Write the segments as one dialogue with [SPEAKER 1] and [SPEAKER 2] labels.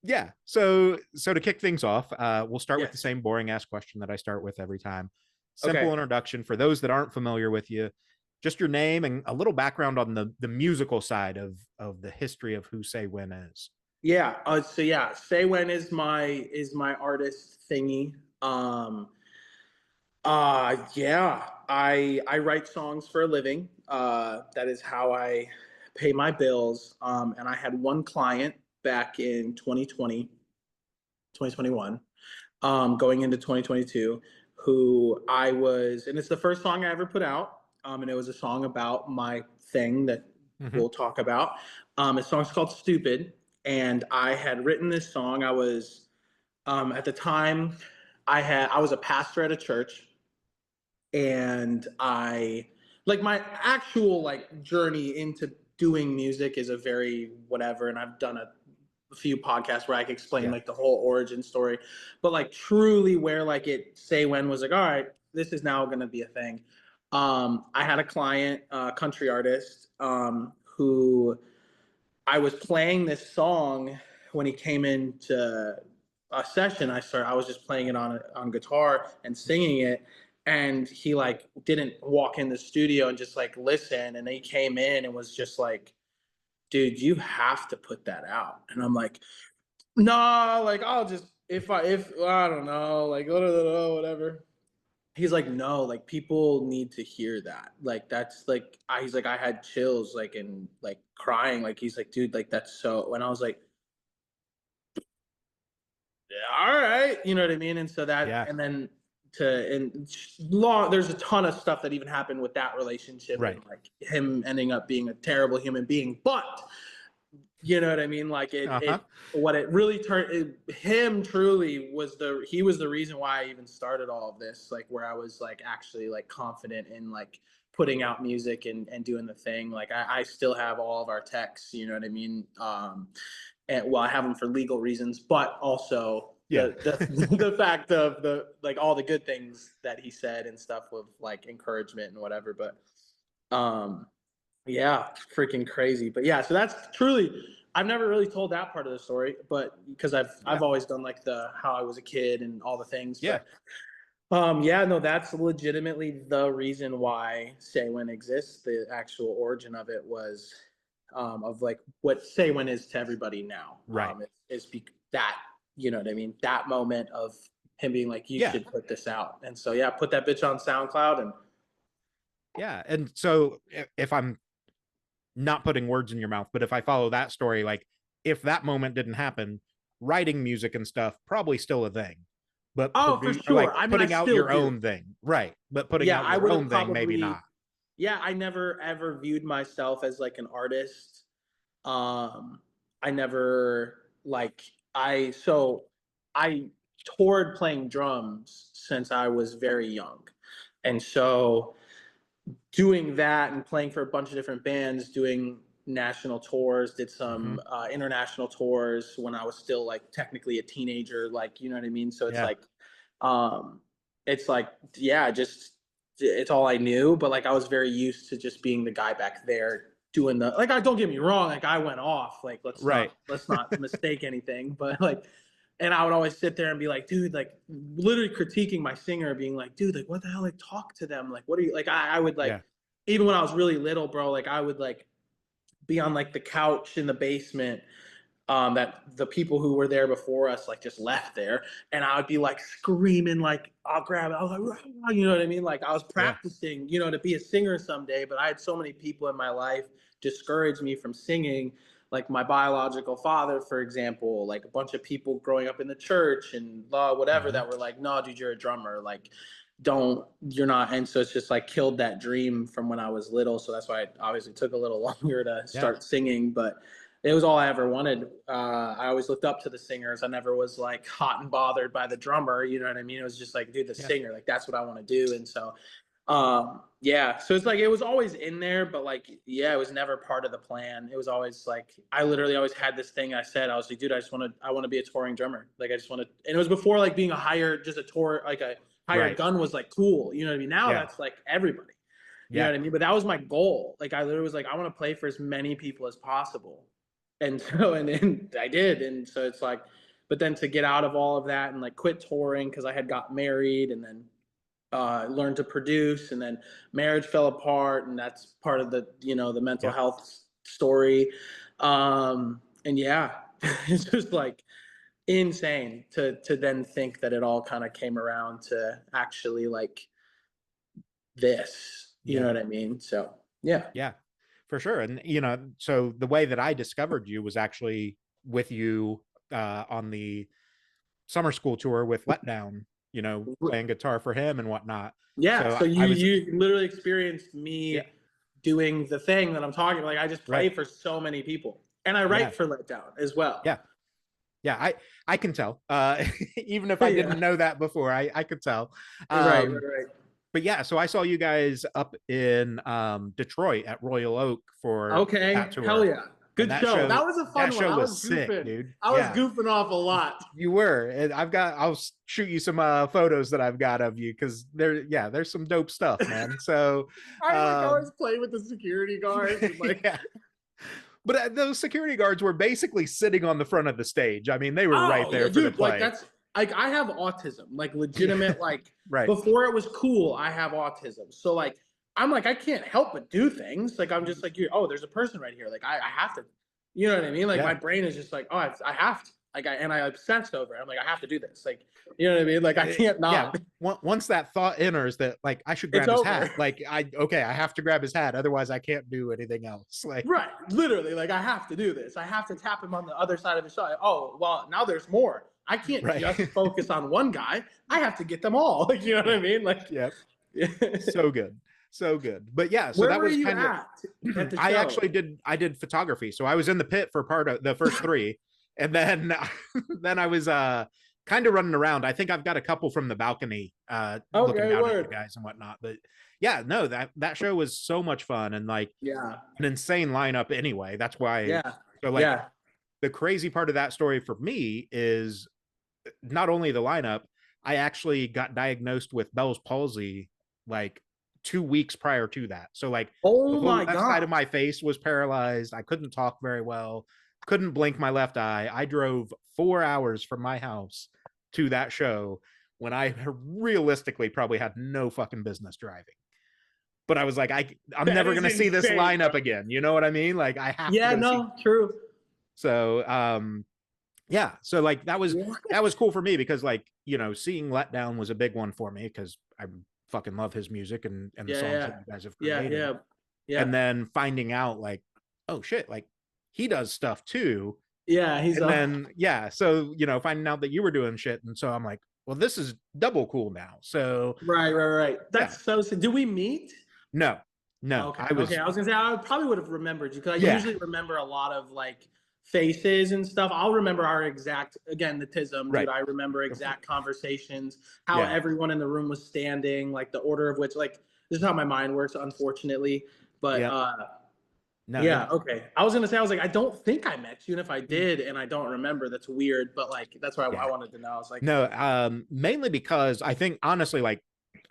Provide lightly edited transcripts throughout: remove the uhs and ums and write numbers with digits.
[SPEAKER 1] Yeah. So to kick things off, we'll start with the
[SPEAKER 2] Yes.
[SPEAKER 1] same boring ass question that I start with every time. Simple
[SPEAKER 2] Okay.
[SPEAKER 1] introduction for those that aren't familiar with you. Just your name and a little background on the musical side of the history of who Saywhen is.
[SPEAKER 2] Yeah. So yeah, Saywhen is my artist thingy. Yeah. I write songs for a living. That is how I pay my bills. And I had one client back in 2020, 2021, going into 2022, who I was, and it's the first song I ever put out. And it was a song about my thing that
[SPEAKER 1] Mm-hmm.
[SPEAKER 2] we'll talk about. The song's called Stupid. And I had written this song. I was, at the time, I was a pastor at a church, and I, like, my actual like journey into doing music is a very whatever, and I've done a few podcasts where I can explain
[SPEAKER 1] Yeah.
[SPEAKER 2] like the whole origin story, but like truly where like it say when was like, all right, this is now going to be a thing. I had a client, country artist, who I was playing this song when he came into a session. I was just playing it on guitar and singing it, and he like didn't walk in the studio and just like listen. And he came in and was just like, "Dude, you have to put that out." And I'm like, "No, like I'll just if I don't know, like whatever." He's like, "No, like people need to hear that. Like that's like he's like I had chills like and like crying. Like he's like, dude, like that's so." And I was like, yeah, all right, you know what I mean? And so that,
[SPEAKER 1] Yeah.
[SPEAKER 2] and then to, and long, there's a ton of stuff that even happened with that relationship
[SPEAKER 1] Right.
[SPEAKER 2] and like him ending up being a terrible human being. But you know what I mean? Like
[SPEAKER 1] Uh-huh.
[SPEAKER 2] what it really turned, him truly was he was the reason why I even started all of this, like where I was like actually like confident in like putting out music and doing the thing. Like I still have all of our texts, you know what I mean? And well, I have them for legal reasons, but also
[SPEAKER 1] Yeah.
[SPEAKER 2] the fact of the like all the good things that he said and stuff with like encouragement and whatever. But um yeah, freaking crazy. But yeah, so that's truly, I've never really told that part of the story, but because I've
[SPEAKER 1] Yeah.
[SPEAKER 2] always done like the how I was a kid and all the things.
[SPEAKER 1] Yeah.
[SPEAKER 2] But yeah, no, that's legitimately the reason why Saywin exists. The actual origin of it was of like what Saywin is to everybody now.
[SPEAKER 1] Right.
[SPEAKER 2] That, you know what I mean? That moment of him being like, you
[SPEAKER 1] Yeah.
[SPEAKER 2] should put this out. And so yeah, put that bitch on SoundCloud. And
[SPEAKER 1] Yeah. And so if I'm not putting words in your mouth, but if I follow that story, like if that moment didn't happen, writing music and stuff probably still a thing, but
[SPEAKER 2] oh, for
[SPEAKER 1] or like
[SPEAKER 2] sure. I mean, I
[SPEAKER 1] putting out
[SPEAKER 2] still
[SPEAKER 1] your
[SPEAKER 2] do.
[SPEAKER 1] own thing, right? But putting
[SPEAKER 2] Yeah,
[SPEAKER 1] out
[SPEAKER 2] I
[SPEAKER 1] your
[SPEAKER 2] would have
[SPEAKER 1] own thing, maybe
[SPEAKER 2] probably,
[SPEAKER 1] not.
[SPEAKER 2] yeah, I never ever viewed myself as like an artist. Um, I never like I toured playing drums since I was very young. And so doing that and playing for a bunch of different bands, doing national tours, did
[SPEAKER 1] Mm-hmm.
[SPEAKER 2] some international tours when I was still like technically a teenager, like you know what I mean? So
[SPEAKER 1] Yeah.
[SPEAKER 2] um it's like yeah, just it's all I knew, but like I was very used to just being the guy back there doing the like I don't get me wrong, like I went off, like
[SPEAKER 1] Right.
[SPEAKER 2] let's not mistake anything, but like and I would always sit there and be like, dude, like literally critiquing my singer, being like, dude, like what the hell? Like talk to them. Like, what are you like? I would like,
[SPEAKER 1] Yeah.
[SPEAKER 2] even when I was really little, bro, like I would like be on like the couch in the basement, that the people who were there before us like just left there, and I would be like screaming, like I'll grab it. I was like, "Rah," you know what I mean? Like I was
[SPEAKER 1] Yeah.
[SPEAKER 2] practicing, you know, to be a singer someday, but I had so many people in my life discourage me from singing. Like my biological father, for example, like a bunch of people growing up in the church and whatever
[SPEAKER 1] Mm-hmm.
[SPEAKER 2] that were like, no, dude, you're a drummer. Like, don't, you're not. And so it's just like killed that dream from when I was little. So that's why it obviously took a little longer to
[SPEAKER 1] Yeah.
[SPEAKER 2] start singing. But it was all I ever wanted. I always looked up to the singers. I never was like hot and bothered by the drummer. You know what I mean? It was just like, dude, the
[SPEAKER 1] Yeah.
[SPEAKER 2] singer, like that's what I want to do. And so, yeah. So it's like it was always in there, but like, yeah, it was never part of the plan. It was always like I literally always had this thing. I said I was like, dude, I want to be a touring drummer. Like I just want to. And it was before like being a hired, just a tour, like a hired
[SPEAKER 1] Right.
[SPEAKER 2] gun was like cool. You know what I mean? Now
[SPEAKER 1] Yeah.
[SPEAKER 2] that's like everybody. You know
[SPEAKER 1] Yeah.
[SPEAKER 2] what I mean? But that was my goal. Like I literally was like, I want to play for as many people as possible. And so, and then I did. And so it's like, But then to get out of all of that and like quit touring because I had got married and then learned to produce, and then marriage fell apart, and that's part of the the mental
[SPEAKER 1] Yep.
[SPEAKER 2] health story. And yeah, it's just like insane to then think that it all kind of came around to actually like this. You know
[SPEAKER 1] Yeah.
[SPEAKER 2] what I mean? So yeah.
[SPEAKER 1] Yeah, for sure. And so the way that I discovered you was actually with you on the summer school tour with Letdown, playing guitar for him and whatnot.
[SPEAKER 2] Yeah,
[SPEAKER 1] So
[SPEAKER 2] so
[SPEAKER 1] I was,
[SPEAKER 2] you literally experienced
[SPEAKER 1] yeah,
[SPEAKER 2] me doing the thing that I'm talking. Like I just play
[SPEAKER 1] right.
[SPEAKER 2] for so many people, and I
[SPEAKER 1] Yeah.
[SPEAKER 2] write for Letdown as well.
[SPEAKER 1] Yeah. Yeah. I can tell. Even if I
[SPEAKER 2] Yeah,
[SPEAKER 1] didn't know that before, I could tell.
[SPEAKER 2] right,
[SPEAKER 1] Um,
[SPEAKER 2] right.
[SPEAKER 1] but yeah, so I saw you guys up in Detroit at Royal Oak for that
[SPEAKER 2] Okay, hell
[SPEAKER 1] tour.
[SPEAKER 2] yeah,
[SPEAKER 1] And
[SPEAKER 2] good show. That was a
[SPEAKER 1] that
[SPEAKER 2] fun one.
[SPEAKER 1] show was sick, dude.
[SPEAKER 2] I was
[SPEAKER 1] Yeah.
[SPEAKER 2] goofing off a lot.
[SPEAKER 1] You were, and I'll shoot you some photos that I've got of you because there's some dope stuff, man. So,
[SPEAKER 2] I like
[SPEAKER 1] um,
[SPEAKER 2] always play with the security guards. And like,
[SPEAKER 1] yeah, but those security guards were basically sitting on the front of the stage. I mean, they were right
[SPEAKER 2] oh yeah,
[SPEAKER 1] there for the
[SPEAKER 2] dude, like
[SPEAKER 1] play.
[SPEAKER 2] that's like I have autism, like
[SPEAKER 1] Yeah,
[SPEAKER 2] legitimate, like
[SPEAKER 1] right.
[SPEAKER 2] before it was cool, I have autism. So like I'm like I can't help but do things. Like I'm just like you. Oh, there's a person right here. Like I have to. You know what I mean? Like
[SPEAKER 1] Yeah,
[SPEAKER 2] my brain is just like, oh, I have to. Like I obsess over it. I'm like I have to do this. Like you know what I mean? Like I can't
[SPEAKER 1] yeah.
[SPEAKER 2] not.
[SPEAKER 1] Once that thought enters that like I should
[SPEAKER 2] It's
[SPEAKER 1] grab his hat,
[SPEAKER 2] over.
[SPEAKER 1] like I have to grab his hat, otherwise I can't do anything else. Like
[SPEAKER 2] Right, literally, like I have to do this. I have to tap him on the other side of his shot. Oh, well, now there's more. I can't
[SPEAKER 1] right.
[SPEAKER 2] just focus on one guy. I have to get them all. Like, you know what I mean? Like,
[SPEAKER 1] Yep. So good, so good. But yeah, so
[SPEAKER 2] where
[SPEAKER 1] that
[SPEAKER 2] were
[SPEAKER 1] was
[SPEAKER 2] you
[SPEAKER 1] kind of
[SPEAKER 2] at the
[SPEAKER 1] I
[SPEAKER 2] show?
[SPEAKER 1] actually did photography. So I was in the pit for part of the first three. And then then I was kind of running around. I think I've got a couple from the balcony looking
[SPEAKER 2] Okay,
[SPEAKER 1] down at you
[SPEAKER 2] word.
[SPEAKER 1] guys and whatnot. But yeah, no, that show was so much fun and like
[SPEAKER 2] Yeah,
[SPEAKER 1] an insane lineup anyway. That's why
[SPEAKER 2] yeah,
[SPEAKER 1] so like
[SPEAKER 2] yeah.
[SPEAKER 1] the crazy part of that story for me is not only the lineup, I actually got diagnosed with Bell's palsy like 2 weeks prior to that. So like the
[SPEAKER 2] Oh
[SPEAKER 1] whole
[SPEAKER 2] my
[SPEAKER 1] left side
[SPEAKER 2] god.
[SPEAKER 1] of my face was paralyzed. I couldn't talk very well, couldn't blink my left eye. I drove 4 hours from my house to that show when I realistically probably had no fucking business driving. But I was like, I'm
[SPEAKER 2] That
[SPEAKER 1] never
[SPEAKER 2] is
[SPEAKER 1] gonna see this
[SPEAKER 2] insane, bro.
[SPEAKER 1] lineup again. You know what I mean? Like I have to
[SPEAKER 2] Yeah,
[SPEAKER 1] go see.
[SPEAKER 2] no, true.
[SPEAKER 1] So yeah, so like
[SPEAKER 2] What?
[SPEAKER 1] that was cool for me because like seeing Letdown was a big one for me because I fucking love his music and the
[SPEAKER 2] Yeah,
[SPEAKER 1] songs
[SPEAKER 2] yeah,
[SPEAKER 1] that you guys have
[SPEAKER 2] yeah,
[SPEAKER 1] created,
[SPEAKER 2] yeah, yeah.
[SPEAKER 1] and then finding out like, oh shit, like he does stuff too.
[SPEAKER 2] Yeah, he's
[SPEAKER 1] And then yeah, so finding out that you were doing shit, and so I'm like, well, this is double cool now. So
[SPEAKER 2] right, right, right.
[SPEAKER 1] yeah,
[SPEAKER 2] That's so sick. Do we meet?
[SPEAKER 1] no, no,
[SPEAKER 2] Okay,
[SPEAKER 1] I
[SPEAKER 2] okay.
[SPEAKER 1] was
[SPEAKER 2] I was gonna say I probably would have remembered you because I
[SPEAKER 1] yeah,
[SPEAKER 2] usually remember a lot of like faces and stuff. I'll remember our exact again the tism, dude.
[SPEAKER 1] right,
[SPEAKER 2] I remember exact conversations, how
[SPEAKER 1] yeah,
[SPEAKER 2] everyone in the room was standing, like the order of which, like this is how my mind works, unfortunately. But
[SPEAKER 1] yeah, no,
[SPEAKER 2] yeah, okay. I was gonna say I was like I don't think I met you, and if I
[SPEAKER 1] it,
[SPEAKER 2] did and I don't remember, that's weird. But like that's what I
[SPEAKER 1] yeah.
[SPEAKER 2] wanted to know. I was like,
[SPEAKER 1] No, mainly because I think honestly, like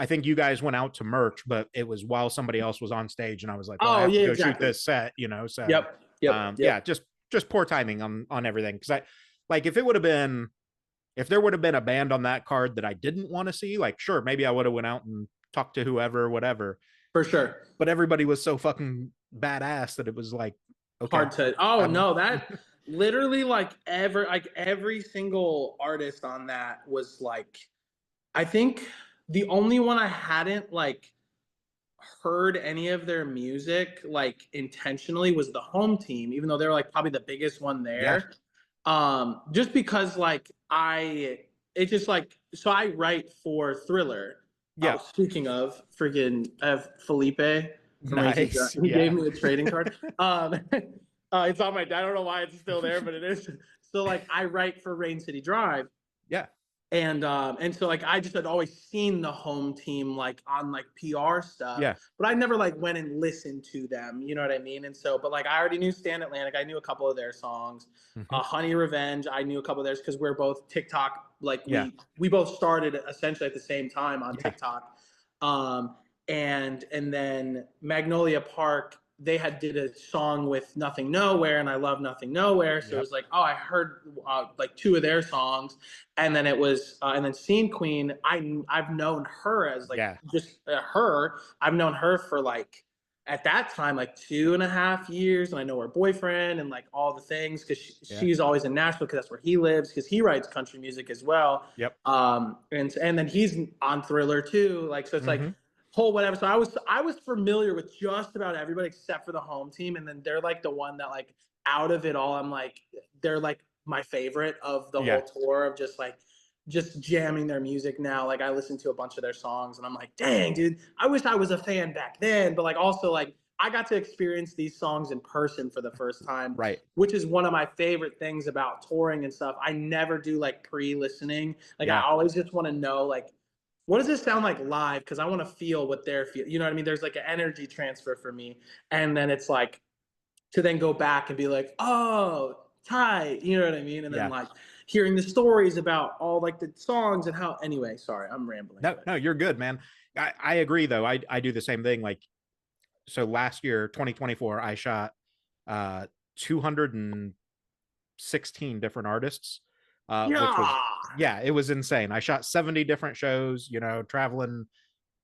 [SPEAKER 1] I think you guys went out to merch, but it was while somebody else was on stage, and I was like, well, I
[SPEAKER 2] oh
[SPEAKER 1] have to
[SPEAKER 2] yeah,
[SPEAKER 1] go shoot
[SPEAKER 2] exactly.
[SPEAKER 1] this set, So
[SPEAKER 2] Yep, yep,
[SPEAKER 1] yeah,
[SPEAKER 2] yep.
[SPEAKER 1] just poor timing on everything. Because I like if there would have been a band on that card that I didn't want to see, like sure, maybe I would have went out and talked to whoever or whatever.
[SPEAKER 2] For sure.
[SPEAKER 1] But everybody was so fucking badass that it was like, okay,
[SPEAKER 2] Hard to oh
[SPEAKER 1] I'm
[SPEAKER 2] no, that literally like every single artist on that was like I think the only one I hadn't like heard any of their music like intentionally was the home team, even though they're like probably the biggest one
[SPEAKER 1] yeah,
[SPEAKER 2] there. Just because like it's just like so I write for Thriller.
[SPEAKER 1] yeah,
[SPEAKER 2] Oh, speaking of freaking Felipe from Rain City Drive,
[SPEAKER 1] nice,
[SPEAKER 2] he gave
[SPEAKER 1] yeah,
[SPEAKER 2] me a trading card. It's on my. I don't know why it's still there, but it is. So like I write for Rain City Drive,
[SPEAKER 1] yeah,
[SPEAKER 2] and so like I just had always seen the home team like on like PR stuff,
[SPEAKER 1] yeah,
[SPEAKER 2] but I never like went and listened to them. You know what I mean? And so, but like I already knew Stand Atlantic. I knew a couple of their songs.
[SPEAKER 1] hmm,
[SPEAKER 2] Honey Revenge. I knew a couple of theirs because we're both TikTok. Like
[SPEAKER 1] yeah,
[SPEAKER 2] we both started essentially at the same time on
[SPEAKER 1] yeah,
[SPEAKER 2] TikTok. And then Magnolia Park. they had did a song with Nothing Nowhere, and I love Nothing Nowhere, so it
[SPEAKER 1] Yep.
[SPEAKER 2] was like, oh, I heard like 2 of their songs, and then it was and then Scene Queen, I've known her as like
[SPEAKER 1] Yeah.
[SPEAKER 2] just her. I've known her for like at that time like 2.5 years, and I know her boyfriend and like all the things because
[SPEAKER 1] Yeah.
[SPEAKER 2] she's always in Nashville because that's where he lives because he writes country music as well.
[SPEAKER 1] Yep.
[SPEAKER 2] And then he's on Thriller too, like so it's like
[SPEAKER 1] Mm-hmm.
[SPEAKER 2] whole whatever. So I was familiar with just about everybody except for the home team, and then they're like the one that like out of it all, I'm like they're like my favorite of the
[SPEAKER 1] Yeah.
[SPEAKER 2] whole tour of just jamming their music now. Like I listen to a bunch of their songs and I'm like, dang, dude, I wish I was a fan back then. But like also like I got to experience these songs in person for the first time,
[SPEAKER 1] Right.
[SPEAKER 2] which is one of my favorite things about touring and stuff. I never do like pre-listening. Like I
[SPEAKER 1] Yeah.
[SPEAKER 2] always just want to know like what does this sound like live? Because I want to feel what they're feeling. You know what I mean? There's like an energy transfer for me. And then it's like to then go back and be like, oh, tight. You know what I mean? And then
[SPEAKER 1] Yeah.
[SPEAKER 2] like hearing the stories about all like the songs and how anyway, sorry, I'm rambling.
[SPEAKER 1] No,
[SPEAKER 2] But
[SPEAKER 1] no, you're good, man. I agree though. I do the same thing. Like, so last year, 2024, I shot 216 different artists, which was,
[SPEAKER 2] yeah.
[SPEAKER 1] yeah, it was insane. I shot 70 different shows, traveling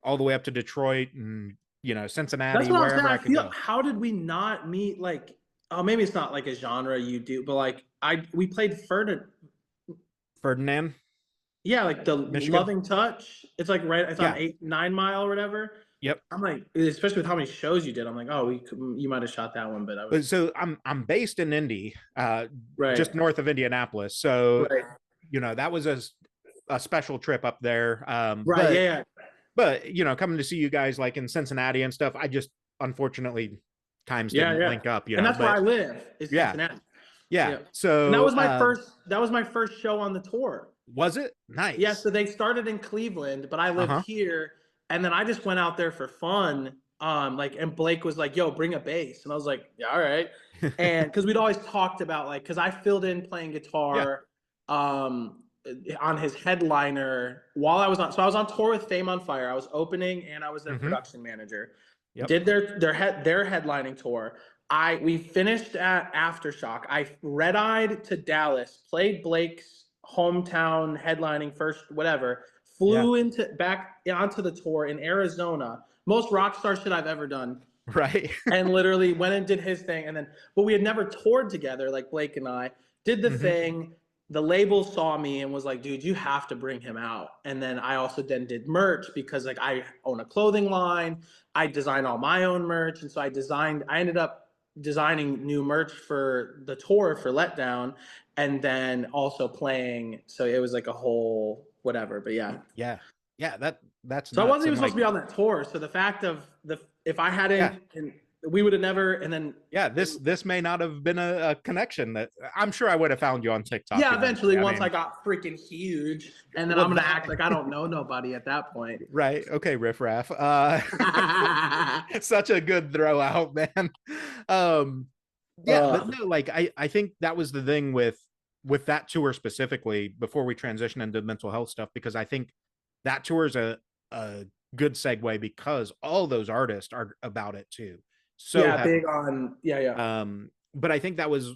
[SPEAKER 1] all the way up to Detroit and,
[SPEAKER 2] That's
[SPEAKER 1] Cincinnati,
[SPEAKER 2] what I'm saying.
[SPEAKER 1] wherever
[SPEAKER 2] I
[SPEAKER 1] I could
[SPEAKER 2] feel
[SPEAKER 1] go.
[SPEAKER 2] how did we not meet like oh maybe it's not like a genre you do, but like we played Ferdinand.
[SPEAKER 1] Ferdinand,
[SPEAKER 2] Yeah, like the
[SPEAKER 1] Michigan.
[SPEAKER 2] Loving Touch. It's like right. It's on
[SPEAKER 1] Yeah.
[SPEAKER 2] 8 9 Mile or whatever.
[SPEAKER 1] Yep.
[SPEAKER 2] I'm like, especially with how many shows you did. I'm like, oh, you might have shot that one, but I was
[SPEAKER 1] So I'm based in Indy,
[SPEAKER 2] right,
[SPEAKER 1] just north of Indianapolis. So,
[SPEAKER 2] right,
[SPEAKER 1] that was a special trip up there.
[SPEAKER 2] right.
[SPEAKER 1] But
[SPEAKER 2] Yeah,
[SPEAKER 1] coming to see you guys like in Cincinnati and stuff, I just unfortunately times
[SPEAKER 2] yeah,
[SPEAKER 1] didn't
[SPEAKER 2] yeah.
[SPEAKER 1] link up,
[SPEAKER 2] And that's where
[SPEAKER 1] but
[SPEAKER 2] I live is
[SPEAKER 1] yeah,
[SPEAKER 2] Cincinnati.
[SPEAKER 1] yeah.
[SPEAKER 2] Yeah, and that
[SPEAKER 1] So
[SPEAKER 2] was my first. That was my first show on the tour.
[SPEAKER 1] was it
[SPEAKER 2] Yeah,
[SPEAKER 1] nice?
[SPEAKER 2] so they started in Cleveland, but I lived
[SPEAKER 1] Uh-huh.
[SPEAKER 2] here, and then I just went out there for fun. Like, and Blake was like, "Yo, bring a bass," and I was like, "Yeah, all right." And because we'd always talked about like, because I filled in playing
[SPEAKER 1] Yeah.
[SPEAKER 2] guitar, on his headliner while I was on. So I was on tour with Fame on Fire. I was opening and I was their
[SPEAKER 1] Mm-hmm.
[SPEAKER 2] production manager.
[SPEAKER 1] Yep.
[SPEAKER 2] Did their headlining tour. We finished at Aftershock. I red-eyed to Dallas, played Blake's hometown headlining first, whatever.
[SPEAKER 1] Yeah.
[SPEAKER 2] Flew into back onto the tour in Arizona. Most rock star shit I've ever done.
[SPEAKER 1] Right.
[SPEAKER 2] And literally went and did his thing. And then, but we had never toured together, like Blake and I. Did the
[SPEAKER 1] Mm-hmm.
[SPEAKER 2] thing. The label saw me and was like, dude, you have to bring him out. And then I also then did merch because like I own a clothing line. I design all my own merch. And so I ended up designing new merch for the tour for Letdown and then also playing. So it was like a whole whatever, but yeah.
[SPEAKER 1] Yeah. Yeah. That's
[SPEAKER 2] So I
[SPEAKER 1] nuts.
[SPEAKER 2] wasn't
[SPEAKER 1] And
[SPEAKER 2] even supposed
[SPEAKER 1] like,
[SPEAKER 2] to be on that tour. So the fact of if I
[SPEAKER 1] yeah.
[SPEAKER 2] hadn't, and we would have never, and then
[SPEAKER 1] Yeah, this may not have been a connection that I'm sure I would have found you on TikTok
[SPEAKER 2] yeah, eventually
[SPEAKER 1] eventually. I
[SPEAKER 2] once I
[SPEAKER 1] mean,
[SPEAKER 2] got freaking huge, and then
[SPEAKER 1] well,
[SPEAKER 2] I'm gonna
[SPEAKER 1] that
[SPEAKER 2] act like I don't know nobody at that point.
[SPEAKER 1] right. Okay, Riff Raff. Such a good throw out, man. Um, yeah, but no, like I think that was the thing with that tour specifically before we transition into mental health stuff, because I think that tour is a good segue because all those artists are about it too. So
[SPEAKER 2] Yeah, big
[SPEAKER 1] heavily.
[SPEAKER 2] on yeah.
[SPEAKER 1] But I think that was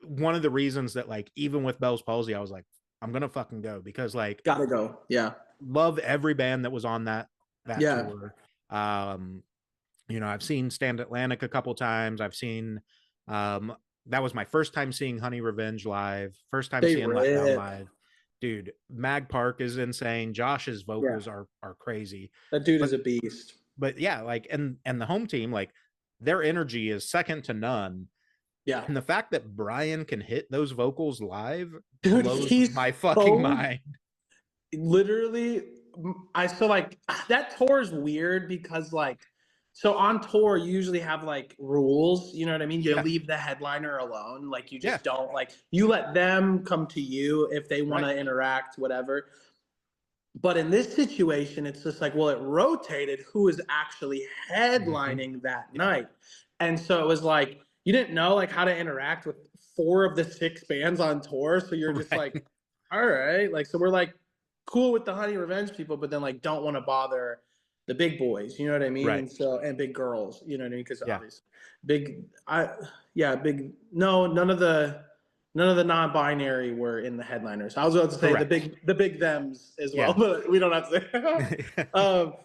[SPEAKER 1] one of the reasons that like even with Bell's Palsy, I was like, I'm gonna fucking go because like
[SPEAKER 2] Gotta go. Yeah.
[SPEAKER 1] love every band that was on that
[SPEAKER 2] Yeah.
[SPEAKER 1] tour. I've seen Stand Atlantic a couple times. I've seen that was my first time seeing Honey Revenge live, first time
[SPEAKER 2] They
[SPEAKER 1] seeing Letdown
[SPEAKER 2] rip.
[SPEAKER 1] live. Dude, Mag Park is insane. Josh's
[SPEAKER 2] Yeah.
[SPEAKER 1] vocals are crazy.
[SPEAKER 2] That dude
[SPEAKER 1] But
[SPEAKER 2] is a beast.
[SPEAKER 1] but yeah, like and the home team, like their energy is second to none.
[SPEAKER 2] Yeah.
[SPEAKER 1] And the fact that Brian can hit those vocals live
[SPEAKER 2] Dude,
[SPEAKER 1] blows
[SPEAKER 2] he's
[SPEAKER 1] my fucking
[SPEAKER 2] so
[SPEAKER 1] mind.
[SPEAKER 2] literally I so like that tour is weird because like so on tour you usually have like rules, you know what I mean? You
[SPEAKER 1] Yeah.
[SPEAKER 2] leave the headliner alone, like you
[SPEAKER 1] Yeah.
[SPEAKER 2] just don't like you let them come to you if they want
[SPEAKER 1] Right.
[SPEAKER 2] to interact, whatever. But in this situation, it's just like, well, it rotated who is actually
[SPEAKER 1] Mhm.
[SPEAKER 2] headlining that
[SPEAKER 1] Yeah.
[SPEAKER 2] night. And so it was like you didn't know like how to interact with 4 of the 6 bands on tour. So you're just
[SPEAKER 1] Right.
[SPEAKER 2] like, all right. Like so we're like cool with the Honey Revenge people, but then like don't want to bother the big boys, you know what I mean?
[SPEAKER 1] Right.
[SPEAKER 2] And so, and big girls, you know what I mean? Because
[SPEAKER 1] Yeah.
[SPEAKER 2] obviously, big, yeah, big. No, none of the non-binary were in the headliners. I was about to say
[SPEAKER 1] Correct.
[SPEAKER 2] the big thems as well,
[SPEAKER 1] Yeah.
[SPEAKER 2] but we don't have to say. um,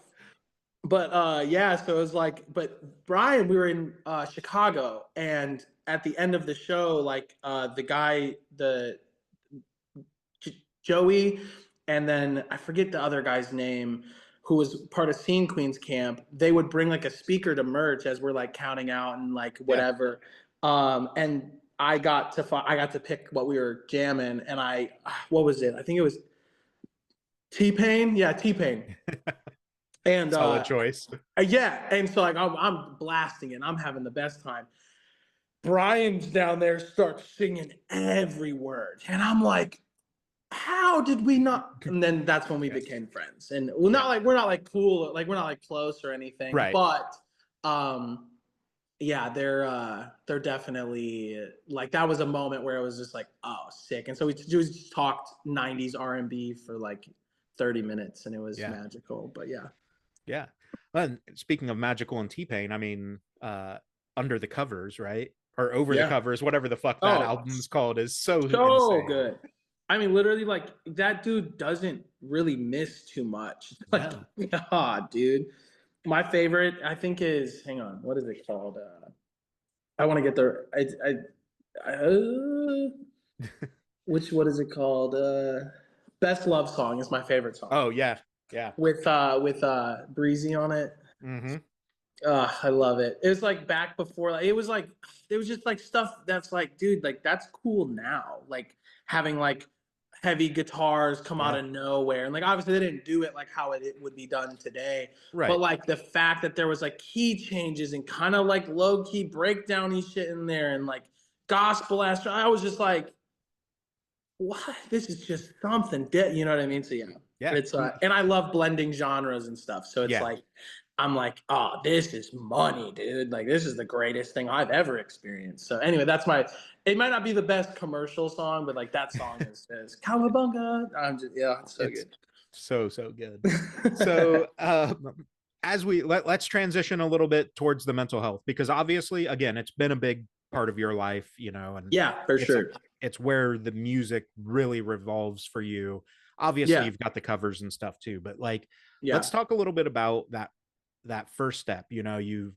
[SPEAKER 2] but yeah, so it was like, but Brian, we were in Chicago, and at the end of the show, like the guy, the Joey, and then I forget the other guy's name, who was part of Scene Queens camp. They would bring like a speaker to merch as we're like counting out and like
[SPEAKER 1] Yeah.
[SPEAKER 2] whatever. And I got to pick what we were jamming, and what was it? I think it was T Pain. Yeah, T Pain. And
[SPEAKER 1] Solid choice.
[SPEAKER 2] yeah, and so like I'm blasting it, and I'm having the best time. Brian's down there starts singing every word, and I'm like, how did we not? And then that's when we
[SPEAKER 1] Yeah.
[SPEAKER 2] became friends. And we're not
[SPEAKER 1] Yeah.
[SPEAKER 2] like, we're not like cool, like we're not like close or anything,
[SPEAKER 1] Right.
[SPEAKER 2] but yeah, they're definitely like, that was a moment where it was just like, oh, sick. And so we just talked 90s R&B for like 30 minutes, and it was
[SPEAKER 1] Yeah.
[SPEAKER 2] magical. But yeah.
[SPEAKER 1] Yeah. And speaking of magical and T-Pain, I mean, Under the Covers, right? Or Over the
[SPEAKER 2] Yeah.
[SPEAKER 1] Covers, whatever the fuck that
[SPEAKER 2] Oh,
[SPEAKER 1] album's called, is so
[SPEAKER 2] so
[SPEAKER 1] insane.
[SPEAKER 2] good. I mean, literally, like that dude doesn't really miss too much. Like,
[SPEAKER 1] No.
[SPEAKER 2] ah, dude. My favorite, I think, is, hang on, what is it called? I want to get there. What is it called? Best Love Song is my favorite song.
[SPEAKER 1] Oh yeah. Yeah.
[SPEAKER 2] With Breezy on it.
[SPEAKER 1] Mm-hmm.
[SPEAKER 2] I love it. It was like back before, like it was just like stuff that's like, dude, like that's cool now. Like having like heavy guitars come out
[SPEAKER 1] Yeah.
[SPEAKER 2] of nowhere. And like obviously they didn't do it like how it would be done today.
[SPEAKER 1] Right.
[SPEAKER 2] But like the fact that there was like key changes and kind of like low key breakdowny shit in there, and like gospel astro, I was just like, what? This is just something you know what I mean? So yeah.
[SPEAKER 1] Yeah.
[SPEAKER 2] It's and I love blending genres and stuff. So it's
[SPEAKER 1] Yeah.
[SPEAKER 2] like, I'm like, oh, this is money, dude. Like, this is the greatest thing I've ever experienced. So anyway, it might not be the best commercial song, but like that song is Cowabunga. Yeah, it's so
[SPEAKER 1] It's
[SPEAKER 2] good.
[SPEAKER 1] so good. So as let's transition a little bit towards the mental health, because obviously, again, it's been a big part of your life, you know, and
[SPEAKER 2] Yeah, for sure.
[SPEAKER 1] it's where the music really revolves for you. Obviously,
[SPEAKER 2] Yeah.
[SPEAKER 1] you've got the covers and stuff too, but like,
[SPEAKER 2] Yeah.
[SPEAKER 1] let's talk a little bit about that first step. You know, you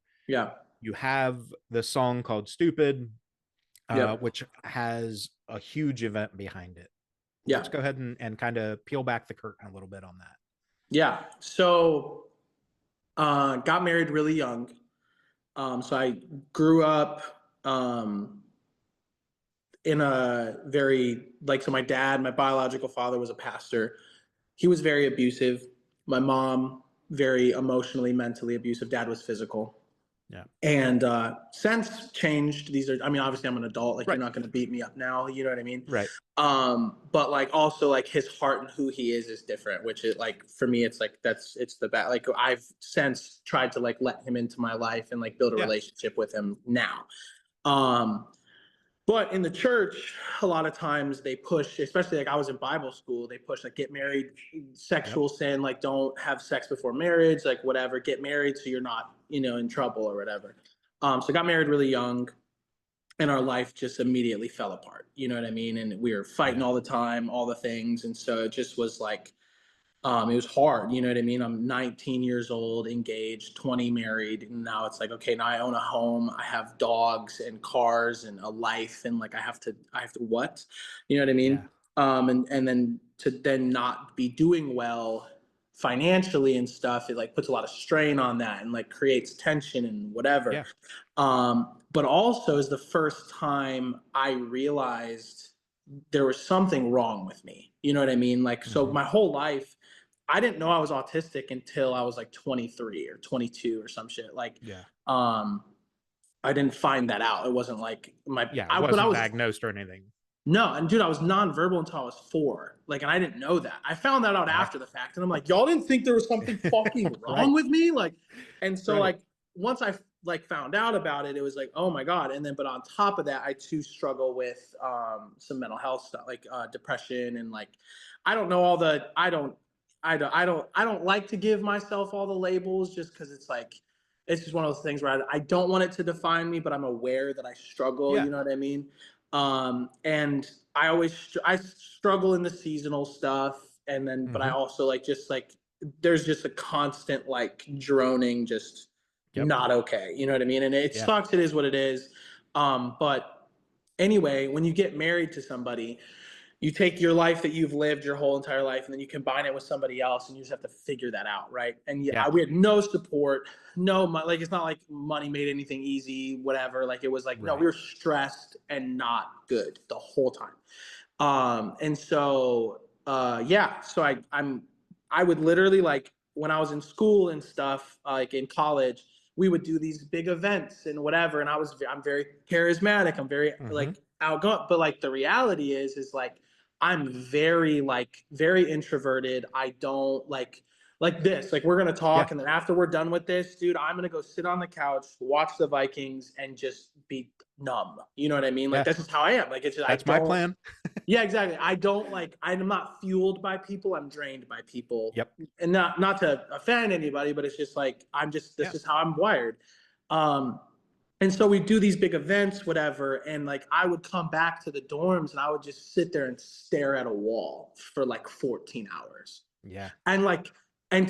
[SPEAKER 1] have the song called Stupid, which has a huge event behind it.
[SPEAKER 2] Yeah.
[SPEAKER 1] Let's go ahead and kind of peel back the curtain a little bit on that.
[SPEAKER 2] Yeah. So got married really young. So I grew up in a very, like, so my dad, my biological father, was a pastor. He was very abusive. My mom, very emotionally, mentally abusive. Dad was physical.
[SPEAKER 1] Yeah.
[SPEAKER 2] And since changed. These are, I mean, obviously I'm an adult. Like,
[SPEAKER 1] Right.
[SPEAKER 2] you're not going to beat me up now. You know what I mean?
[SPEAKER 1] Right.
[SPEAKER 2] But like also like his heart and who he is different, which is like, for me, it's like, it's the bad. Like I've since tried to like let him into my life and like build a relationship with him now. But in the church, a lot of times they push, especially like I was in Bible school, they push like, get married, sexual sin, like don't have sex before marriage, like whatever, get married so you're not, you know, in trouble or whatever. So I got married really young, and our life just immediately fell apart. You know what I mean? And we were fighting all the time, all the things. And so it just was like, it was hard. You know what I mean? I'm 19 years old, engaged, 20 married. And now it's like, okay, now I own a home. I have dogs and cars and a life. And like, I have to what? You know what I mean?
[SPEAKER 1] Yeah.
[SPEAKER 2] And then to then not be doing well financially and stuff, it like puts a lot of strain on that and like creates tension and whatever.
[SPEAKER 1] Yeah.
[SPEAKER 2] But also is the first time I realized there was something wrong with me. You know what I mean? Like, so my whole life, I didn't know I was autistic until I was like 23 or 22 or some shit. Like, I didn't find that out. It wasn't like
[SPEAKER 1] it wasn't diagnosed or anything.
[SPEAKER 2] No, and dude, I was nonverbal until I was 4. Like, and I didn't know that. I found that out after the fact, and I'm like, y'all didn't think there was something fucking wrong with me, like, and so like once I like found out about it, it was like, oh my god. And then, but on top of that, I too struggle with some mental health stuff, like depression, and like, I don't know I don't like to give myself all the labels just because it's like it's just one of those things where I don't want it to define me, but I'm aware that I struggle.
[SPEAKER 1] Yeah.
[SPEAKER 2] You know what I mean? And I struggle in the seasonal stuff, and then but I
[SPEAKER 1] Hmm.
[SPEAKER 2] also like just like there's just a constant like droning, just
[SPEAKER 1] Yep.
[SPEAKER 2] not okay. You know what I mean? And it
[SPEAKER 1] Yeah.
[SPEAKER 2] sucks. It is what it is. But anyway, when you get married to somebody, you take your life that you've lived your whole entire life and then you combine it with somebody else and you just have to figure that out, right? And
[SPEAKER 1] Yeah.
[SPEAKER 2] we had no support, no like it's not like money made anything easy, whatever. Like it was like no, we
[SPEAKER 1] Right.
[SPEAKER 2] were stressed and not good the whole time. And so yeah, so I would literally like when I was in school and stuff, like in college, we would do these big events and whatever. And I'm very charismatic. I'm very
[SPEAKER 1] Hmm.
[SPEAKER 2] like outgoing. But like the reality is like I'm very like very introverted. I don't like this. Like we're gonna
[SPEAKER 1] Yeah.
[SPEAKER 2] talk, and then after we're done with this, dude, I'm gonna go sit on the couch, watch the Vikings, and just be numb. You know what I mean? Like
[SPEAKER 1] Yeah.
[SPEAKER 2] this is how I am. Like it's just, I
[SPEAKER 1] That's my
[SPEAKER 2] don't.
[SPEAKER 1] plan.
[SPEAKER 2] Yeah, exactly. I don't like. I'm not fueled by people. I'm drained by people,
[SPEAKER 1] Yep.
[SPEAKER 2] and not to offend anybody, but it's just like I'm just. This
[SPEAKER 1] Yeah.
[SPEAKER 2] is how I'm wired. Um, and so we do these big events, whatever, and like I would come back to the dorms and I would just sit there and stare at a wall for like 14 hours.
[SPEAKER 1] Yeah.
[SPEAKER 2] And like, and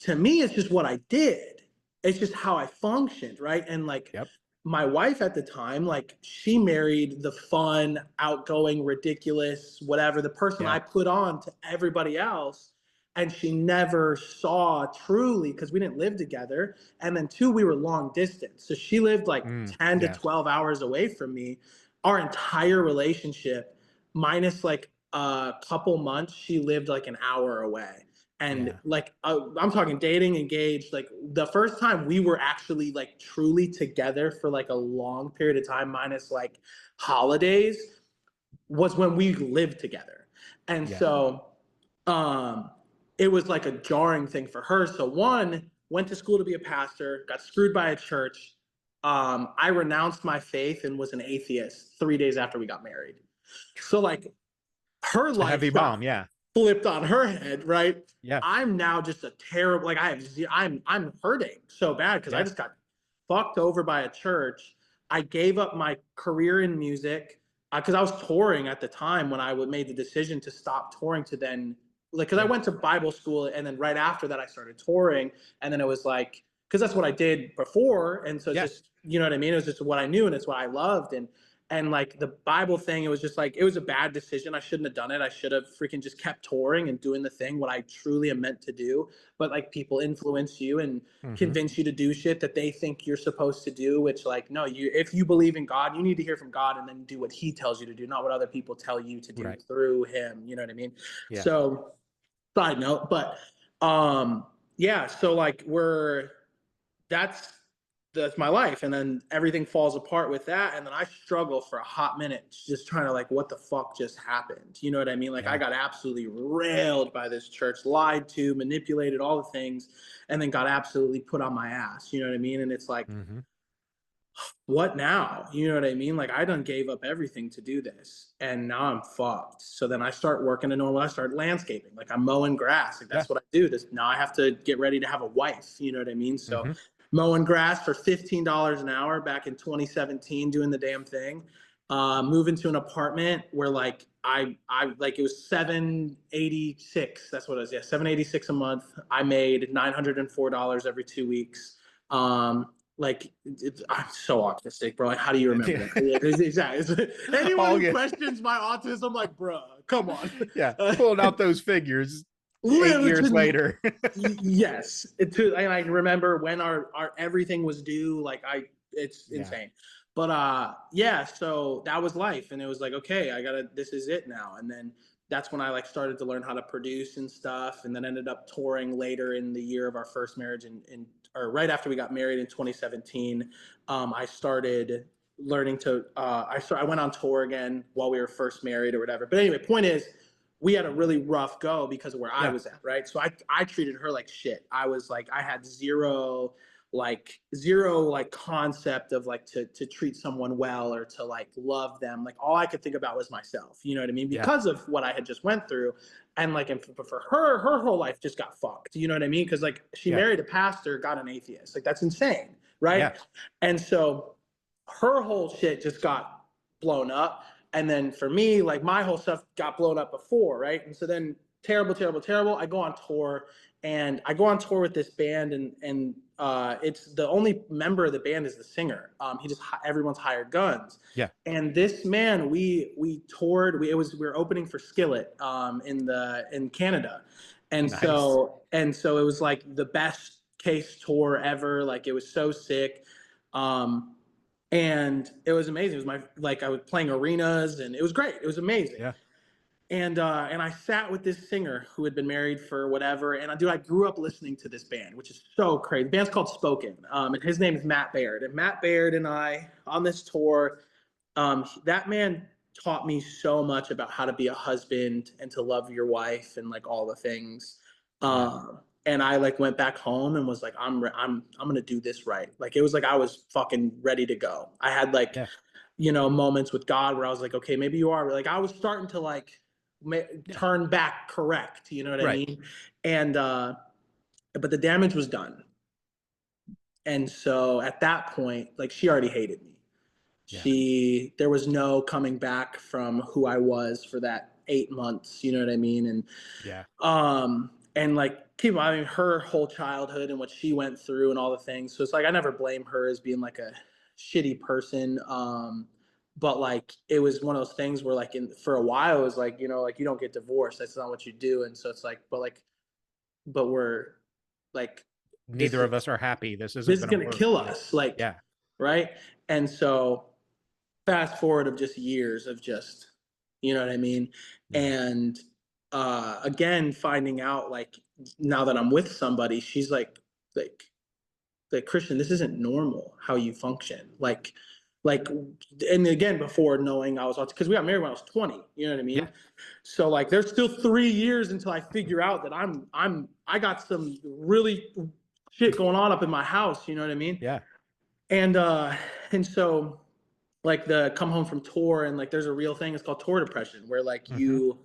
[SPEAKER 2] to me, it's just what I did. It's just how I functioned, right? And like
[SPEAKER 1] Yep.
[SPEAKER 2] my wife at the time, like she married the fun, outgoing, ridiculous, whatever, the person
[SPEAKER 1] Yeah.
[SPEAKER 2] I put on to everybody else. And she never saw truly because we didn't live together. And then two, we were long distance. So she lived like ten to
[SPEAKER 1] Yeah.
[SPEAKER 2] 12 hours away from me. Our entire relationship, minus like a couple months, she lived like an hour away. And
[SPEAKER 1] Yeah.
[SPEAKER 2] like I'm talking dating, engaged. Like the first time we were actually like truly together for like a long period of time, minus like holidays, was when we lived together. And
[SPEAKER 1] Yeah.
[SPEAKER 2] so um it was like a jarring thing for her. So one, went to school to be a pastor, got screwed by a church. I renounced my faith and was an atheist 3 days after we got married. So like her
[SPEAKER 1] It's a heavy
[SPEAKER 2] life
[SPEAKER 1] bomb.
[SPEAKER 2] got
[SPEAKER 1] Yeah.
[SPEAKER 2] flipped on her head, right?
[SPEAKER 1] Yeah.
[SPEAKER 2] I'm now just a terrible like I'm hurting so bad because I
[SPEAKER 1] Yeah.
[SPEAKER 2] just got fucked over by a church. I gave up my career in music because I was touring at the time when I made the decision to stop touring to then like because I
[SPEAKER 1] Yeah.
[SPEAKER 2] went to Bible school and then right after that I started touring and then it was like because that's what I did before and so it's
[SPEAKER 1] Yeah.
[SPEAKER 2] just you know what I mean it was just what I knew and it's what I loved and like the Bible thing, it was just like it was a bad decision. I shouldn't have done it. I should have freaking just kept touring and doing the thing what I truly am meant to do. But like people influence you and
[SPEAKER 1] Hmm.
[SPEAKER 2] convince you to do shit that they think you're supposed to do. Which like no, you if you believe in God, you need to hear from God and then do what He tells you to do, not what other people tell you to do
[SPEAKER 1] Right.
[SPEAKER 2] through Him. You know what I mean?
[SPEAKER 1] Yeah.
[SPEAKER 2] So side note, but um yeah, so like that's that's my life and then everything falls apart with that and then I struggle for a hot minute just trying to like what the fuck just happened, you know what I mean? Like I
[SPEAKER 1] Yeah.
[SPEAKER 2] got absolutely railed by this church, lied to, manipulated, all the things, and then got absolutely put on my ass, you know what I mean? And it's like
[SPEAKER 1] Hmm.
[SPEAKER 2] what now? You know what I mean? Like I done gave up everything to do this and now I'm fucked. So then I start working a normal, I start landscaping. Like I'm mowing grass. Like
[SPEAKER 1] Yeah.
[SPEAKER 2] that's what I do. This now I have to get ready to have a wife. You know what I mean? So
[SPEAKER 1] Hmm.
[SPEAKER 2] mowing grass for $15 an hour back in 2017, doing the damn thing. Moving to an apartment where like I like it was 786. That's what it was. Yeah, 786 a month. I made $904 every 2 weeks. Like I'm so autistic, bro. Like, how do you remember that? Yeah, exactly. Anyone
[SPEAKER 1] All
[SPEAKER 2] who
[SPEAKER 1] good.
[SPEAKER 2] questions my autism, like, bro, come on.
[SPEAKER 1] Yeah. Pulling out those figures 8 years
[SPEAKER 2] Literally,
[SPEAKER 1] later.
[SPEAKER 2] yes. And I remember when our everything was due. Like it's
[SPEAKER 1] Yeah.
[SPEAKER 2] insane. But yeah. So that was life, and it was like, okay, I gotta. This is it now. And then that's when I like started to learn how to produce and stuff, and then ended up touring later in the year of our first marriage, or right after we got married in 2017. I started learning to. I went on tour again while we were first married or whatever. But anyway, point is we had a really rough go because of where I
[SPEAKER 1] Yeah.
[SPEAKER 2] was at, right? So I treated her like shit. I was like, I had zero. like zero like concept of like to treat someone well or to like love them. Like all I could think about was myself, you know what I mean?
[SPEAKER 1] Yeah.
[SPEAKER 2] Because of what I had just went through. And like, and for her, her whole life just got fucked, you know what I mean? Because like she
[SPEAKER 1] Yeah.
[SPEAKER 2] married a pastor, got an atheist. Like that's insane, right?
[SPEAKER 1] Yeah.
[SPEAKER 2] And so her whole shit just got blown up. And then for me, like my whole stuff got blown up before, right? And so then terrible, terrible, terrible. I go on tour, and I go on tour with this band, and it's the only member of the band is the singer. He just everyone's hired guns.
[SPEAKER 1] Yeah.
[SPEAKER 2] And this man, we toured. We were opening for Skillet in Canada, and
[SPEAKER 1] Nice.
[SPEAKER 2] so it was like the best case tour ever. Like it was so sick. And it was amazing. It was I was playing arenas, and it was great. It was amazing.
[SPEAKER 1] Yeah.
[SPEAKER 2] And I sat with this singer who had been married for whatever. And dude, I grew up listening to this band, which is so crazy. The band's called Spoken, and his name is Matt Baird. And Matt Baird and I on this tour, that man taught me so much about how to be a husband and to love your wife and like all the things. And I like went back home and was like, I'm gonna do this right. Like it was like I was fucking ready to go. I had like, moments with God where I was like, okay, maybe you are. Like I was starting to like turn back correct. You know what I mean? And but the damage was done. And so at that point, like she already hated me. There was no coming back from who I was for that 8 months. You know what I mean? And like I mean, her whole childhood and what she went through and all the things. So it's like I never blame her as being like a shitty person. But like it was one of those things where like for a while it was like, like you don't get divorced. That's not what you do. And so it's like, but we're like
[SPEAKER 1] neither of us are happy. This
[SPEAKER 2] is gonna kill us. Like right. And so fast forward of just years of just, you know what I mean? And again, finding out like now that I'm with somebody, she's like Christian, this isn't normal how you function. Like, and again, before knowing I was, because we got married when I was 20, you know what I mean? So like, there's still 3 years until I figure out that I got some really shit going on up in my house, you know what I mean? And so like the come home from tour and like, there's a real thing, it's called tour depression, where like the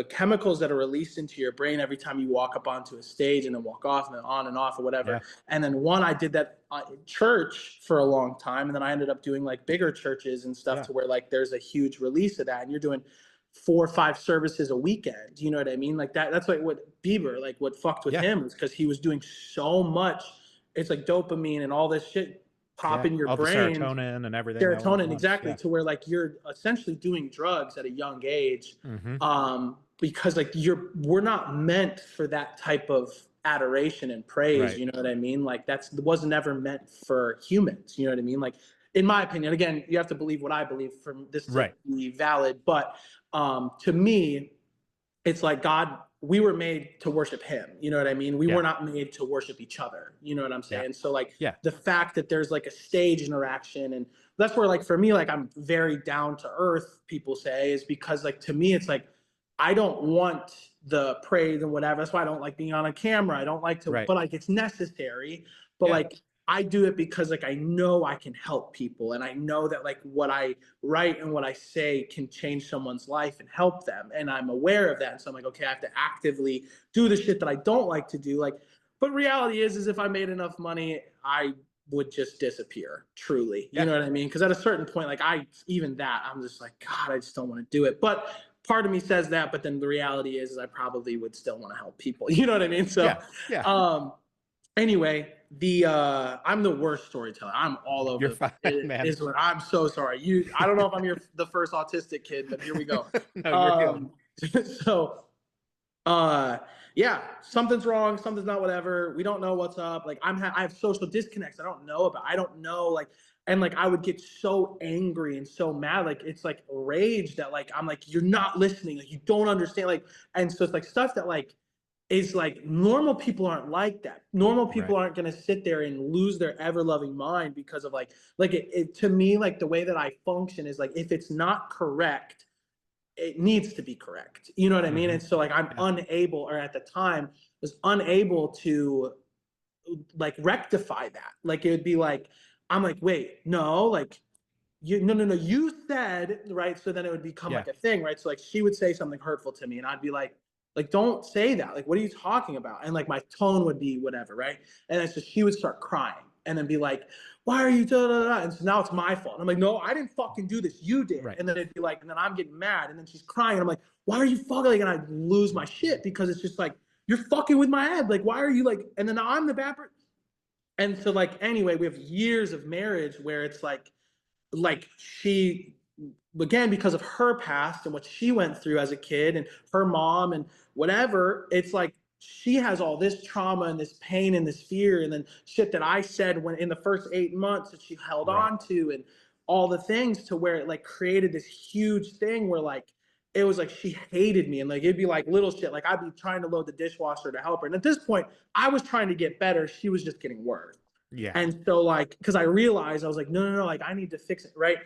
[SPEAKER 2] chemicals that are released into your brain every time you walk up onto a stage and then walk off and then on and off or whatever. And then I did that in church for a long time. And then I ended up doing like bigger churches and stuff to where like there's a huge release of that. And you're doing 4 or 5 services a weekend. You know what I mean? Like that's like what Bieber, like what fucked with him is because he was doing so much. It's like dopamine and all this shit pop in your
[SPEAKER 1] all
[SPEAKER 2] brain,
[SPEAKER 1] the serotonin and everything.
[SPEAKER 2] Serotonin, exactly, to where like you're essentially doing drugs at a young age, because like we're not meant for that type of adoration and praise. You know what I mean? Like was never meant for humans. You know what I mean? Like in my opinion, again, you have to believe what I believe for this to be valid. But to me, it's like God, we were made to worship him. You know what I mean? We were not made to worship each other. You know what I'm saying? So like the fact that there's like a stage interaction, and that's where like for me, like I'm very down to earth, people say, is because like to me, it's like I don't want the praise and whatever. That's why I don't like being on a camera. I don't like to, but like it's necessary. But like I do it because like I know I can help people, and I know that like what I write and what I say can change someone's life and help them, and I'm aware of that. And so I'm like, okay, I have to actively do the shit that I don't like to do. Like, but reality is if I made enough money, I would just disappear. Truly, you know what I mean? Because at a certain point, like I'm just like, God, I just don't want to do it. But part of me says that, but then the reality is I probably would still want to help people. You know what I mean? So, anyway, I'm the worst storyteller. I'm all over.
[SPEAKER 1] You're fine, man.
[SPEAKER 2] I'm so sorry. I don't know if I'm the first autistic kid, but here we go.
[SPEAKER 1] No, you're
[SPEAKER 2] So, yeah, something's wrong. Something's not whatever. We don't know what's up. Like I have social disconnects. I don't know like, and like I would get so angry and so mad. Like it's like rage that like I'm like, you're not listening. Like you don't understand. Like, and so it's like stuff that like is like normal people aren't like that. Normal people aren't going to sit there and lose their ever loving mind because of like it to me, like the way that I function is like, if it's not correct, it needs to be correct. You know what I mean? And so like I'm unable, or at the time was unable to like rectify that. Like it would be like, I'm like, wait, no, like you, no, you said, right? So then it would become
[SPEAKER 1] Yeah.
[SPEAKER 2] like a thing, right? So like she would say something hurtful to me and I'd be like, don't say that. Like, what are you talking about? And like my tone would be whatever, right? And then so she would start crying and then be like, why are you da da da? And so now it's my fault. And I'm like, no, I didn't fucking do this. You did.
[SPEAKER 1] Right.
[SPEAKER 2] And then it'd be like, and then I'm getting mad. And then she's crying. And I'm like, why are you fucking like, and I lose my shit because it's just like, you're fucking with my head. Like, why are you like, and then I'm the bad person. And so like, anyway, we have years of marriage where it's like she, again, because of her past and what she went through as a kid and her mom and whatever, it's like she has all this trauma and this pain and this fear and then shit that I said when in the first 8 months that she held
[SPEAKER 1] Right.
[SPEAKER 2] on to and all the things to where it like created this huge thing where like it was like she hated me and like it'd be like little shit like I'd be trying to load the dishwasher to help her and at this point I was trying to get better, she was just getting worse.
[SPEAKER 1] Yeah.
[SPEAKER 2] And so like, because I realized I was like, no, like I need to fix it, right?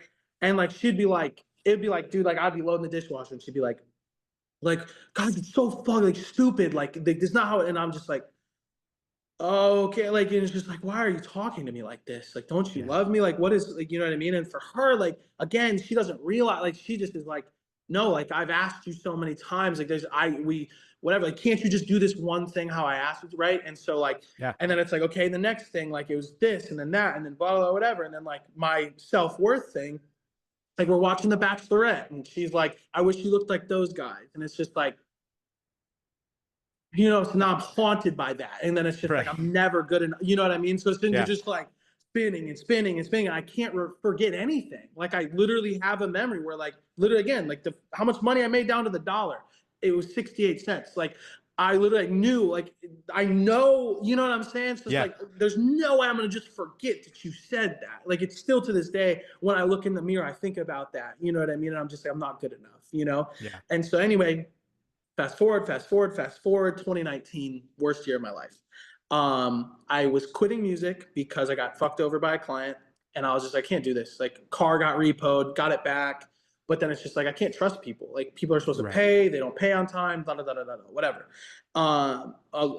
[SPEAKER 2] And like she'd be like, it'd be like, dude, like I'd be loading the dishwasher, and she'd be like, God, it's so fucking like stupid. Like this is not how. And I'm just like, oh, okay, like and it's just like, why are you talking to me like this? Like, don't you
[SPEAKER 1] Yeah.
[SPEAKER 2] love me? Like, what is like, you know what I mean? And for her, like, again, she doesn't realize, like, she just is like, no, like I've asked you so many times, like, we whatever, like, can't you just do this one thing how I asked you, right? And so like,
[SPEAKER 1] Yeah.
[SPEAKER 2] and then it's like, okay, the next thing, like, it was this, and then that, and then blah blah, whatever, and then like my self-worth thing, like, we're watching The Bachelorette, and she's like, I wish you looked like those guys, and it's just like, so now I'm haunted by that. And then it's just like,
[SPEAKER 1] Right.
[SPEAKER 2] I'm never good enough. You know what I mean? So then you're
[SPEAKER 1] Yeah.
[SPEAKER 2] just like spinning and spinning and spinning. And I can't forget anything. Like I literally have a memory where like, literally again, like how much money I made down to the dollar. It was 68 cents. Like I literally knew, like, I know, you know what I'm saying? So it's
[SPEAKER 1] Yeah.
[SPEAKER 2] like, there's no way I'm going to just forget that you said that. Like, it's still to this day, when I look in the mirror, I think about that, you know what I mean? And I'm just like, I'm not good enough.
[SPEAKER 1] Yeah.
[SPEAKER 2] And so anyway, fast forward, 2019, worst year of my life. I was quitting music because I got fucked over by a client, and I was just, I can't do this. Like, car got repoed, got it back, but then it's just like I can't trust people. Like, people are supposed to
[SPEAKER 1] Right.
[SPEAKER 2] pay, they don't pay on time, da da da da da, whatever. I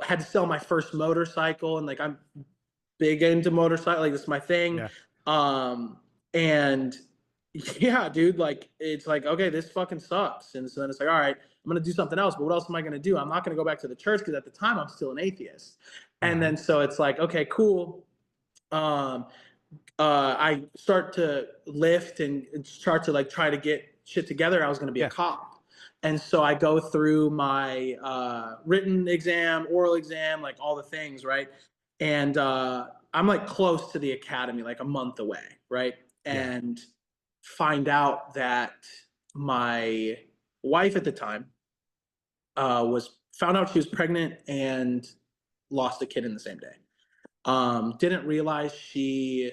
[SPEAKER 2] had to sell my first motorcycle, and like I'm big into motorcycle, like this is my thing.
[SPEAKER 1] Yeah.
[SPEAKER 2] And yeah, dude, like it's like, okay, this fucking sucks. And so then it's like, all right, I'm gonna do something else. But what else am I gonna do? I'm not gonna go back to the church because at the time I'm still an atheist. And then so it's like, okay, cool. Um, I start to lift and start to like try to get shit together. I was gonna be a
[SPEAKER 1] Yeah.
[SPEAKER 2] cop. And so I go through my written exam, oral exam, like all the things, right? And I'm like close to the academy, like a month away, right?
[SPEAKER 1] Yeah.
[SPEAKER 2] And find out that my wife at the time was found out she was pregnant and lost a kid in the same day. Didn't realize she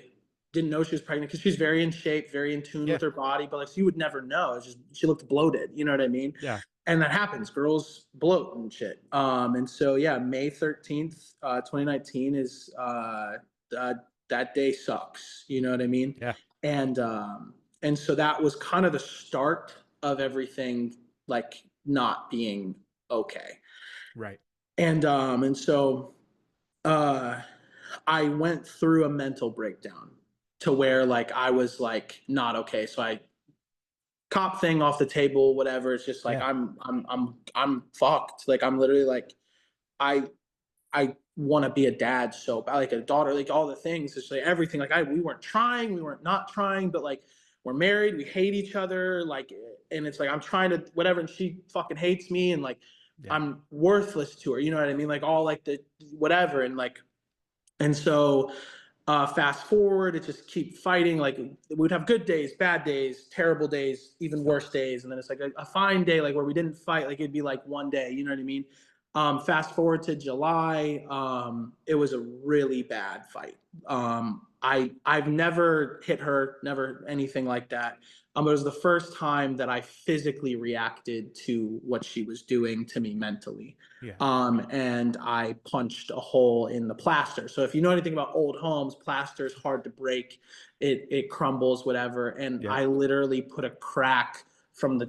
[SPEAKER 2] didn't know she was pregnant because she's very in shape, very in tune
[SPEAKER 1] Yeah.
[SPEAKER 2] with her body, but like you would never know. It's just she looked bloated, you know what I mean?
[SPEAKER 1] Yeah.
[SPEAKER 2] And that happens. Girls bloat and shit. And so yeah, May 13th, 2019 is that day sucks. You know what I mean?
[SPEAKER 1] Yeah.
[SPEAKER 2] And so that was kind of the start of everything like not being okay.
[SPEAKER 1] Right.
[SPEAKER 2] And so uh I went through a mental breakdown to where like I was like not okay. So I cop thing off the table, whatever. It's just like
[SPEAKER 1] Yeah.
[SPEAKER 2] I'm fucked. Like I'm literally like I I want to be a dad so bad, like a daughter, like all the things. It's like everything. Like we weren't trying, we weren't not trying, but like we're married, we hate each other, like, and it's like I'm trying to whatever, and she fucking hates me, and like
[SPEAKER 1] Yeah.
[SPEAKER 2] I'm worthless to her. You know what I mean? Like all like the whatever, and like and so fast forward, it just keep fighting. Like we'd have good days, bad days, terrible days, even worse days, and then it's like a fine day, like where we didn't fight. Like it'd be like one day, you know what I mean? Fast forward to July, it was a really bad fight. I've never hit her, never anything like that. It was the first time that I physically reacted to what she was doing to me mentally.
[SPEAKER 1] Yeah.
[SPEAKER 2] And I punched a hole in the plaster. So if you know anything about old homes, plaster is hard to break. It crumbles, whatever. And
[SPEAKER 1] Yeah.
[SPEAKER 2] I literally put a crack from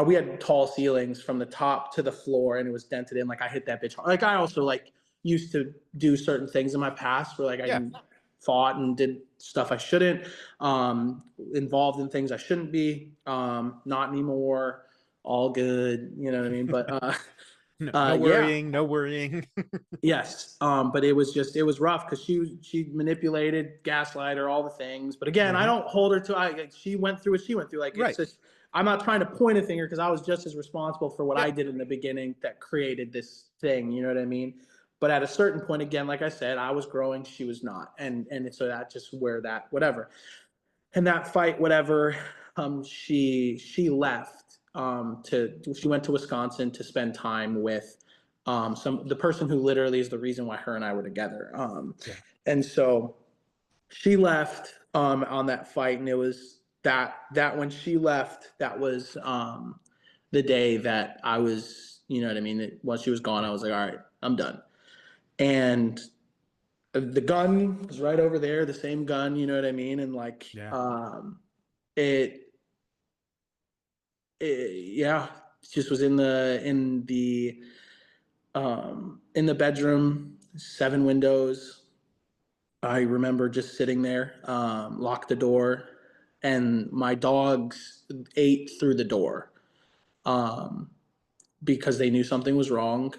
[SPEAKER 2] we had tall ceilings from the top to the floor, and it was dented in. Like I hit that bitch hard. Like I also like used to do certain things in my past where like
[SPEAKER 1] Yeah.
[SPEAKER 2] I fought and did stuff I shouldn't, involved in things I shouldn't be. Not anymore. All good, you know what I mean? But
[SPEAKER 1] No, no
[SPEAKER 2] yeah,
[SPEAKER 1] worrying, no worrying.
[SPEAKER 2] yes. But it was just, it was rough because she manipulated, gaslight her, all the things. But again, I
[SPEAKER 1] Hmm.
[SPEAKER 2] don't hold her to, she went through what she went through. Like, it's
[SPEAKER 1] Right.
[SPEAKER 2] just, I'm not trying to point a finger because I was just as responsible for what
[SPEAKER 1] Yeah.
[SPEAKER 2] I did in the beginning that created this thing. You know what I mean? But at a certain point, again, like I said, I was growing, she was not. And so that just where that, whatever. And that fight, whatever, she left, she went to Wisconsin to spend time with the person who literally is the reason why her and I were together.
[SPEAKER 1] Yeah.
[SPEAKER 2] And so she left on that fight, and it was that when she left, that was the day that I was, you know what I mean. Once she was gone, I
[SPEAKER 1] Yeah.
[SPEAKER 2] was like, all right, I'm done. And the gun was right over there, the same gun, you know what I mean, and like
[SPEAKER 1] Yeah.
[SPEAKER 2] it, yeah, it just was in the bedroom, 7 windows. I remember just sitting there, locked the door, and my dogs ate through the door, um, because they knew something was wrong.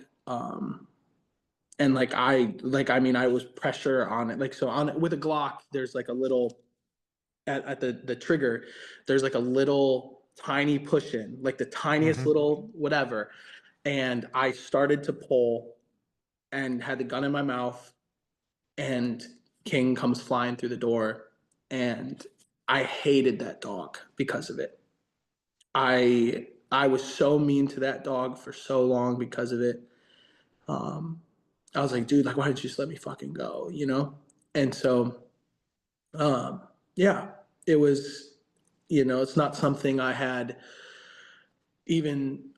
[SPEAKER 2] And I mean, I was pressure on it. Like, so on it with a Glock, there's like a little, at the trigger, there's like a little tiny push in, like the tiniest
[SPEAKER 1] Hmm.
[SPEAKER 2] little whatever. And I started to pull and had the gun in my mouth, and King comes flying through the door, and I hated that dog because of it. I was so mean to that dog for so long because of it. Um, I was like, dude, like, why did you just let me fucking go, you know? And so, um, yeah, it was, it's not something I had even,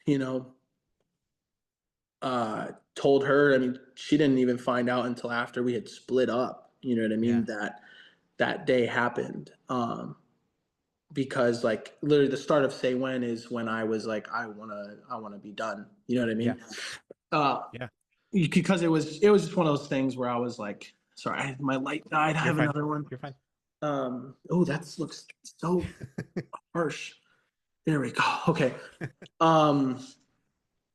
[SPEAKER 2] you know, told her. I mean, she didn't even find out until after we had split up. You know what I
[SPEAKER 1] Yeah.
[SPEAKER 2] mean? That day happened. Because like literally the start of Say When is when I was like, I wanna be done. You know what I
[SPEAKER 1] Yeah.
[SPEAKER 2] mean? Uh,
[SPEAKER 1] Yeah.
[SPEAKER 2] because it was just one of those things where I was like, sorry, my light died. I
[SPEAKER 1] You're
[SPEAKER 2] have
[SPEAKER 1] fine.
[SPEAKER 2] another one.
[SPEAKER 1] You're fine.
[SPEAKER 2] Oh, that looks so harsh. There we go. Okay. Um,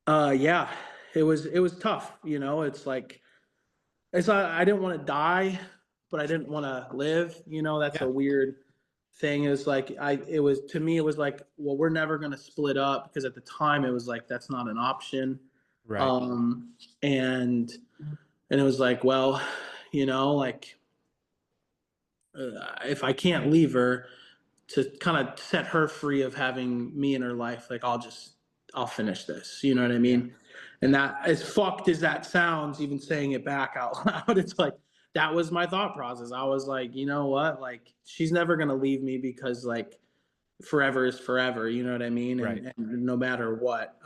[SPEAKER 2] yeah, it was tough. It's like, it's not, I didn't want to die, but I didn't want to live. That's
[SPEAKER 1] Yeah.
[SPEAKER 2] a weird thing. Is like, it was, to me, it was like, well, we're never going to split up, because at the time it was like, that's not an option.
[SPEAKER 1] Right.
[SPEAKER 2] Um, and, and it was like, well, like, if I can't leave her, to kind of set her free of having me in her life, like, I'll finish this. You know what I
[SPEAKER 1] Yeah.
[SPEAKER 2] mean? And
[SPEAKER 1] Yeah.
[SPEAKER 2] that, as fucked as that sounds, even saying it back out loud, it's like, that was my thought process. I was like, you know what? Like, she's never gonna leave me, because like forever is forever. You know what I mean?
[SPEAKER 1] Right.
[SPEAKER 2] And no matter what.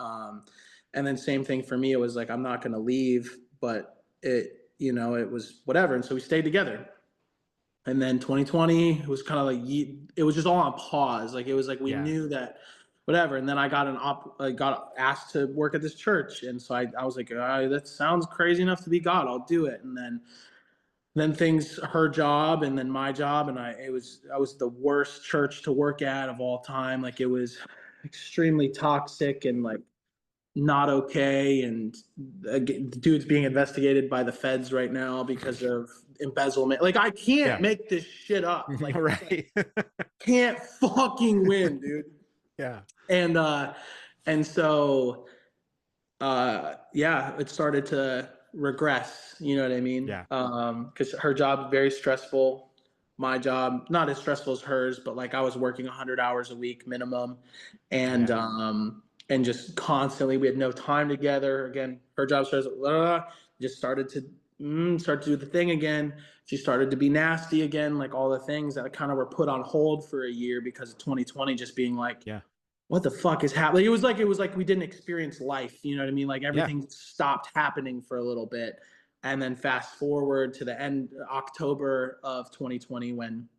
[SPEAKER 2] And then same thing for me. It was like, I'm not gonna leave, but it was whatever. And so we stayed together. And then 2020, it was kind of like, it was just all on pause. Like, it was like we
[SPEAKER 1] Yeah.
[SPEAKER 2] knew that whatever. And then I got asked to work at this church, and so I was like, that sounds crazy enough to be God. I'll do it. And then things, her job and then my job, and I was the worst church to work at of all time. Like, it was extremely toxic and like not okay. And the dude's being investigated by the feds right now because of embezzlement. Like, I can't
[SPEAKER 1] Yeah.
[SPEAKER 2] make this shit up. Like,
[SPEAKER 1] Right.
[SPEAKER 2] can't fucking win, dude.
[SPEAKER 1] Yeah.
[SPEAKER 2] And so yeah, it started to regress. You know what I mean?
[SPEAKER 1] Yeah.
[SPEAKER 2] Because her job is very stressful. My job, not as stressful as hers, but like I was working 100 hours a week minimum, and
[SPEAKER 1] Yeah.
[SPEAKER 2] just constantly, we had no time together. Again, her job started, just start to do the thing again. She started to be nasty again, like all the things that kind of were put on hold for a year because of 2020 just being like,
[SPEAKER 1] Yeah.
[SPEAKER 2] what the fuck is happening? It was like we didn't experience life. You know what I mean? Like,
[SPEAKER 1] Yeah.
[SPEAKER 2] everything stopped happening for a little bit. And then fast forward to the end, October of 2020, when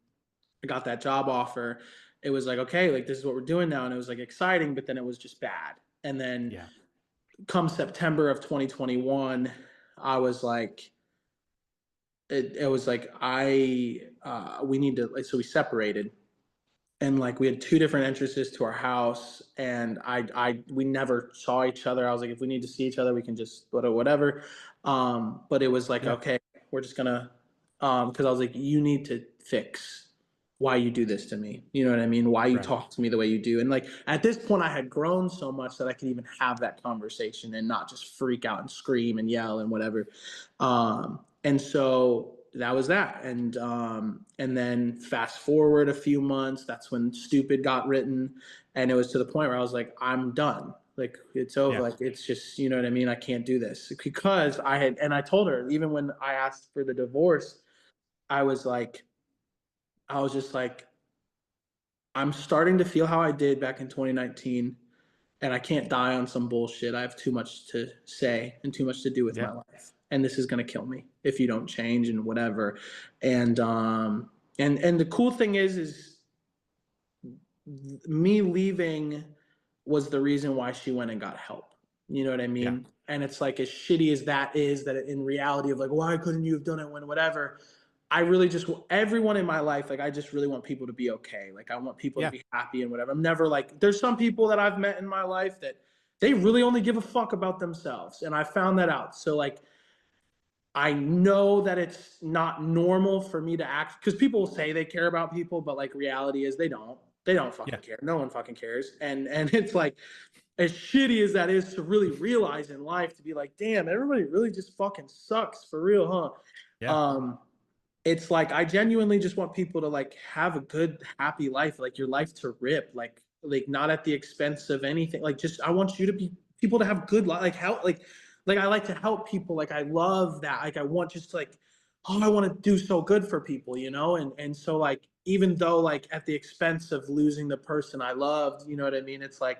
[SPEAKER 2] I got that job offer. It was like, okay, like, this is what we're doing now. And it was like exciting, but then it was just bad. And then
[SPEAKER 1] Yeah.
[SPEAKER 2] come September of 2021, I was like, it was like we need to like, so we separated, and like we had two different entrances to our house, and we never saw each other. I was like, if we need to see each other, we can just whatever. But it was like,
[SPEAKER 1] Yeah.
[SPEAKER 2] okay, we're just gonna because I was like, you need to fix why you do this to me. You know what I mean? Why you
[SPEAKER 1] Right.
[SPEAKER 2] talk to me the way you do. And like at this point I had grown so much that I could even have that conversation and not just freak out and scream and yell and whatever. And so that was that. And then fast forward a few months, that's when Stupid got written. And it was to the point where I was like, I'm done. Like it's over.
[SPEAKER 1] Yeah.
[SPEAKER 2] Like it's just, you know what I mean? I can't do this because I told her, even when I asked for the divorce, I was like, I was just like, I'm starting to feel how I did back in 2019, and I can't die on some bullshit. I have too much to say and too much to do with
[SPEAKER 1] Yeah.
[SPEAKER 2] my life, and this is gonna kill me if you don't change and whatever. And the cool thing is me leaving was the reason why she went and got help. You know what I
[SPEAKER 1] Yeah.
[SPEAKER 2] mean? And it's like as shitty as that is, that in reality of like, why couldn't you have done it when whatever? I really just everyone in my life, like I just really want people to be okay. Like I want people to
[SPEAKER 1] Yeah.
[SPEAKER 2] be happy and whatever. I'm never like there's some people that I've met in my life that they really only give a fuck about themselves. And I found that out. So like I know that it's not normal for me to act because people say they care about people, but like reality is they don't. They don't
[SPEAKER 1] Yeah.
[SPEAKER 2] fucking care. No one fucking cares. And it's like as shitty as that is to really realize in life to be like, damn, everybody really just fucking sucks for real, huh?
[SPEAKER 1] Yeah.
[SPEAKER 2] It's like I genuinely just want people to like have a good, happy life, like your life to rip, like not at the expense of anything. Like just I want you to be people to have good life, like how like I like to help people. Like I love that. Like I want just like oh, I want to do so good for people, you know? And so like even though like at the expense of losing the person I loved, you know what I mean? It's like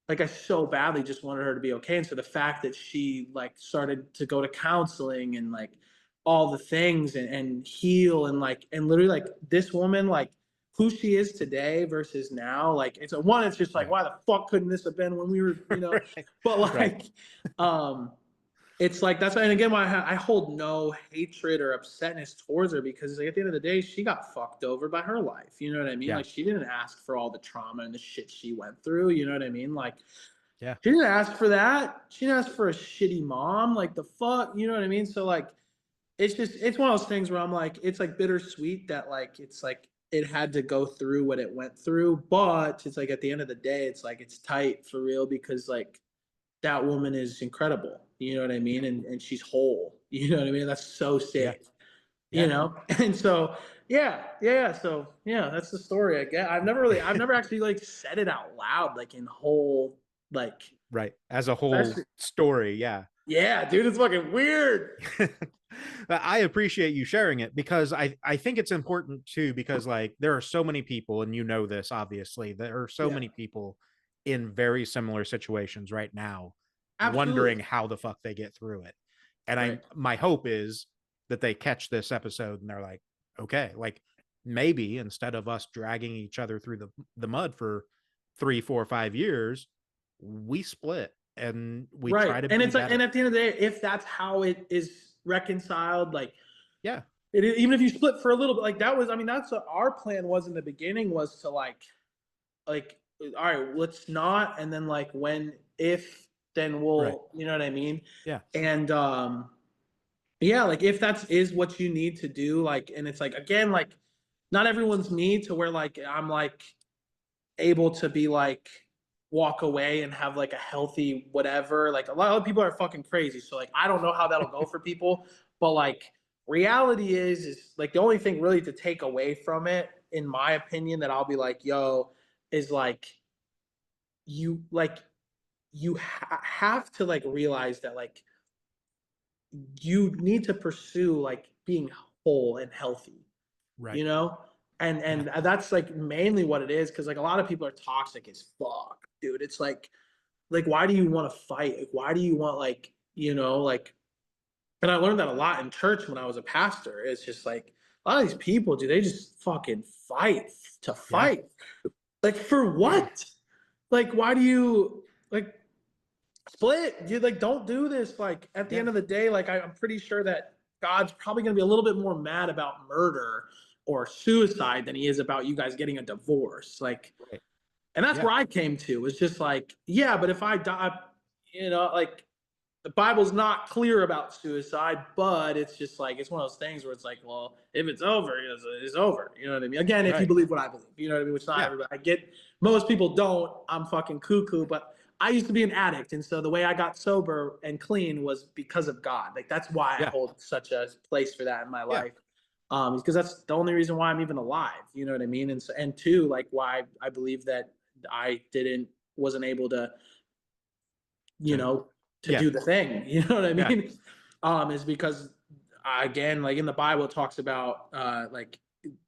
[SPEAKER 2] I so badly just wanted her to be okay. And so the fact that she like started to go to counseling and like all the things and heal and like and literally like this woman like who she is today versus now like it's a one it's just like
[SPEAKER 1] Yeah.
[SPEAKER 2] why the fuck couldn't this have been when we were
[SPEAKER 1] Right.
[SPEAKER 2] but
[SPEAKER 1] Right.
[SPEAKER 2] like um it's like that's and again why I hold no hatred or upsetness towards her because like, at the end of the day she got fucked over by her life, you know what I mean?
[SPEAKER 1] Yeah.
[SPEAKER 2] Like she didn't ask for all the trauma and the shit she went through, you know what I mean? Like
[SPEAKER 1] Yeah.
[SPEAKER 2] she didn't ask for that. She didn't ask for a shitty mom. Like the fuck, you know what I mean? So like it's just it's one of those things where I'm like it's like bittersweet that like it's like it had to go through what it went through, but it's like at the end of the day it's like it's tight for real because like that woman is incredible. You know what I mean? And she's whole. You know what I mean? That's so
[SPEAKER 1] Yeah.
[SPEAKER 2] sick. You
[SPEAKER 1] Yeah.
[SPEAKER 2] know? And so yeah. So yeah, that's the story. I guess I've never actually like said it out loud, like in whole like
[SPEAKER 1] Right. As a whole
[SPEAKER 2] especially
[SPEAKER 1] story. Yeah.
[SPEAKER 2] yeah, dude, it's fucking weird.
[SPEAKER 1] I appreciate you sharing it because I think it's important too because like there are so many people and you know this obviously there are so
[SPEAKER 2] Yeah,
[SPEAKER 1] many people in very similar situations right now
[SPEAKER 2] absolutely.
[SPEAKER 1] wondering how the fuck they get through it. And I
[SPEAKER 2] Right.
[SPEAKER 1] my hope is that they catch this episode and they're like, okay, like maybe instead of us dragging each other through the mud for 3, 4, 5 years, we split and we
[SPEAKER 2] Right.
[SPEAKER 1] try to
[SPEAKER 2] And
[SPEAKER 1] be
[SPEAKER 2] it's like, and
[SPEAKER 1] better.
[SPEAKER 2] at the end of the day, if that's how it is reconciled, like
[SPEAKER 1] Yeah.
[SPEAKER 2] even if you split for a little bit, like that was, I mean, that's what our plan was in the beginning was to like, all right, let's not. And then like when, if, then
[SPEAKER 1] Right.
[SPEAKER 2] we'll, you know what I mean?
[SPEAKER 1] Yeah.
[SPEAKER 2] And, yeah, like if that's is what you need to do, like, and it's like, again, like not everyone's me to where like, I'm like, able to be like walk away and have like a healthy whatever. Like a lot of people are fucking crazy. So like I don't know how that'll go for people, but like reality is like the only thing really to take away from it, in my opinion, that I'll be like, yo, is like you like have to like realize that like you need to pursue like being whole and healthy,
[SPEAKER 1] Right.
[SPEAKER 2] you know?
[SPEAKER 1] Yeah.
[SPEAKER 2] And that's like mainly what it is because like a lot of people are toxic as fuck, dude. It's like why do you want to fight? Like why do you want like, you know, like and I learned that a lot in church when I was a pastor. It's just like a lot of these people, do they just fucking fight to
[SPEAKER 1] Yeah.
[SPEAKER 2] fight? Like for what? Like why do you like split. You like don't do this. Like at the
[SPEAKER 1] Yeah.
[SPEAKER 2] end of the day, like I'm pretty sure that God's probably gonna be a little bit more mad about murder or suicide than he is about you guys getting a divorce. Like,
[SPEAKER 1] Right.
[SPEAKER 2] and that's
[SPEAKER 1] Yeah.
[SPEAKER 2] where I came to. Was just like, yeah, but if I die, like the Bible's not clear about suicide, but it's just like it's one of those things where it's like, well, if it's over, it's over. You know what I mean? Again, if you
[SPEAKER 1] Right.
[SPEAKER 2] believe what I believe, you know what I mean. Which not
[SPEAKER 1] Yeah.
[SPEAKER 2] everybody. I get most people don't. I'm fucking cuckoo, but I used to be an addict, and so the way I got sober and clean was because of God. Like that's why I
[SPEAKER 1] Yeah.
[SPEAKER 2] hold such a place for that in my
[SPEAKER 1] Yeah.
[SPEAKER 2] life. Because that's the only reason why I'm even alive. You know what I mean? And so, and two, like why I believe that I wasn't able to you
[SPEAKER 1] To
[SPEAKER 2] know, to
[SPEAKER 1] yeah.
[SPEAKER 2] do the thing. You know what I
[SPEAKER 1] Yeah.
[SPEAKER 2] mean? Is because again, like in the Bible, it talks about like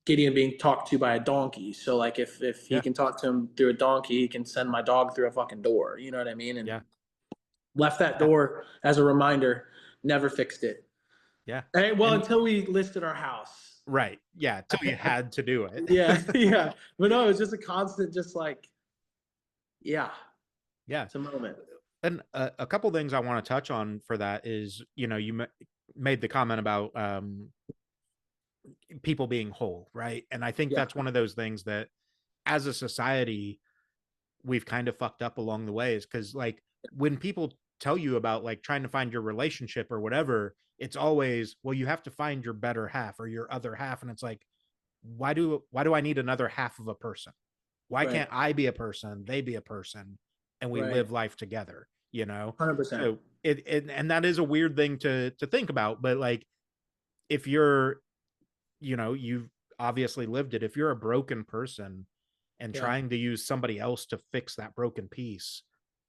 [SPEAKER 2] Gideon being talked to by a donkey. So like if he
[SPEAKER 1] Yeah.
[SPEAKER 2] can talk to him through a donkey, he can send my dog through a fucking door. You know what I mean? And
[SPEAKER 1] Yeah.
[SPEAKER 2] left that
[SPEAKER 1] Yeah.
[SPEAKER 2] door as a reminder, never fixed it.
[SPEAKER 1] Yeah.
[SPEAKER 2] Well,
[SPEAKER 1] And
[SPEAKER 2] until we listed our house.
[SPEAKER 1] right. Yeah. Till you had to do it.
[SPEAKER 2] Yeah, yeah. But no, it was just a constant, just like, yeah,
[SPEAKER 1] Yeah.
[SPEAKER 2] it's a moment.
[SPEAKER 1] And a couple things I want to touch on for that is, you made the comment about people being whole, right? And I think
[SPEAKER 2] Yeah,
[SPEAKER 1] that's one of those things that as a society we've kind of fucked up along the ways, because like when people tell you about like trying to find your relationship or whatever, it's always, well, you have to find your better half or your other half, and it's like, why do I need another half of a person? Why
[SPEAKER 2] right,
[SPEAKER 1] can't I be a person, they be a person, and we
[SPEAKER 2] right.
[SPEAKER 1] live life together?
[SPEAKER 2] 100%.
[SPEAKER 1] So it and that is a weird thing to think about, but like if you've obviously lived it. If you're a broken person and
[SPEAKER 2] Yeah,
[SPEAKER 1] trying to use somebody else to fix that broken piece,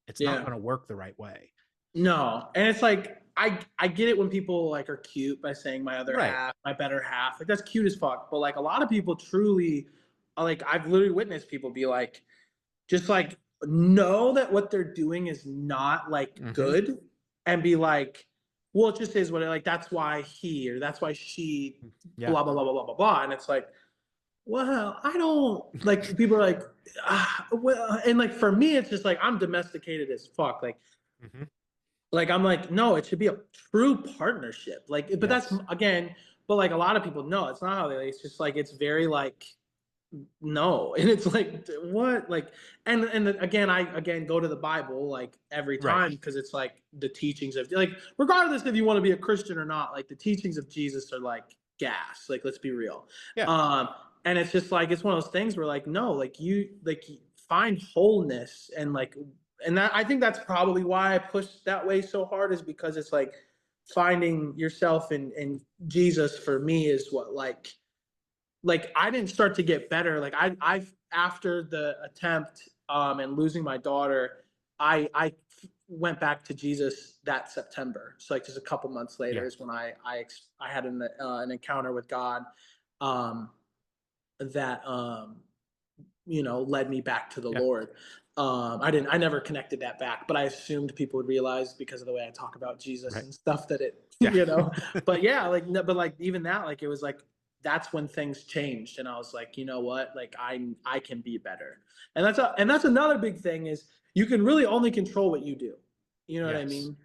[SPEAKER 1] it's not
[SPEAKER 2] yeah.
[SPEAKER 1] going to work the right way.
[SPEAKER 2] No, and it's like I get it when people like are cute by saying my other
[SPEAKER 1] Right.
[SPEAKER 2] half, my better half. Like that's cute as fuck. But like a lot of people truly like I've literally witnessed people be like just like know that what they're doing is not like
[SPEAKER 1] Hmm.
[SPEAKER 2] good and be like, well, it just is what it like that's why he or that's why she
[SPEAKER 1] Yeah.
[SPEAKER 2] blah blah blah blah blah blah blah. And it's like, well, I don't like people are like well, and like for me, it's just like I'm domesticated as fuck.
[SPEAKER 1] Hmm.
[SPEAKER 2] Like I'm like, no, it should be a true partnership. Like, but that's
[SPEAKER 1] Yes.
[SPEAKER 2] again, but like a lot of people know it's not how they. It's just like it's very like no, and it's like what like, and again, I again go to the Bible like every
[SPEAKER 1] Right.
[SPEAKER 2] time because it's like the teachings of like regardless if you want to be a Christian or not, like the teachings of Jesus are like gas. Like let's be real.
[SPEAKER 1] Yeah.
[SPEAKER 2] Um, and it's just like it's one of those things where like no, like find wholeness and like and that I think that's probably why I push that way so hard is because it's like finding yourself in Jesus for me is what like I didn't start to get better. Like I after the attempt and losing my daughter, I went back to Jesus that September. So like just a couple months later
[SPEAKER 1] Yeah.
[SPEAKER 2] is when I had an encounter with God um, that led me back to the
[SPEAKER 1] Yeah.
[SPEAKER 2] Lord. I never connected that back, but I assumed people would realize because of the way I talk about Jesus
[SPEAKER 1] Right.
[SPEAKER 2] and stuff that it,
[SPEAKER 1] Yeah.
[SPEAKER 2] but yeah, like, no, but like even that, like, it was like, that's when things changed. And I was like, you know what? Like I can be better. And that's another big thing is you can really only control what you do. You know what I
[SPEAKER 1] Yes.
[SPEAKER 2] mean?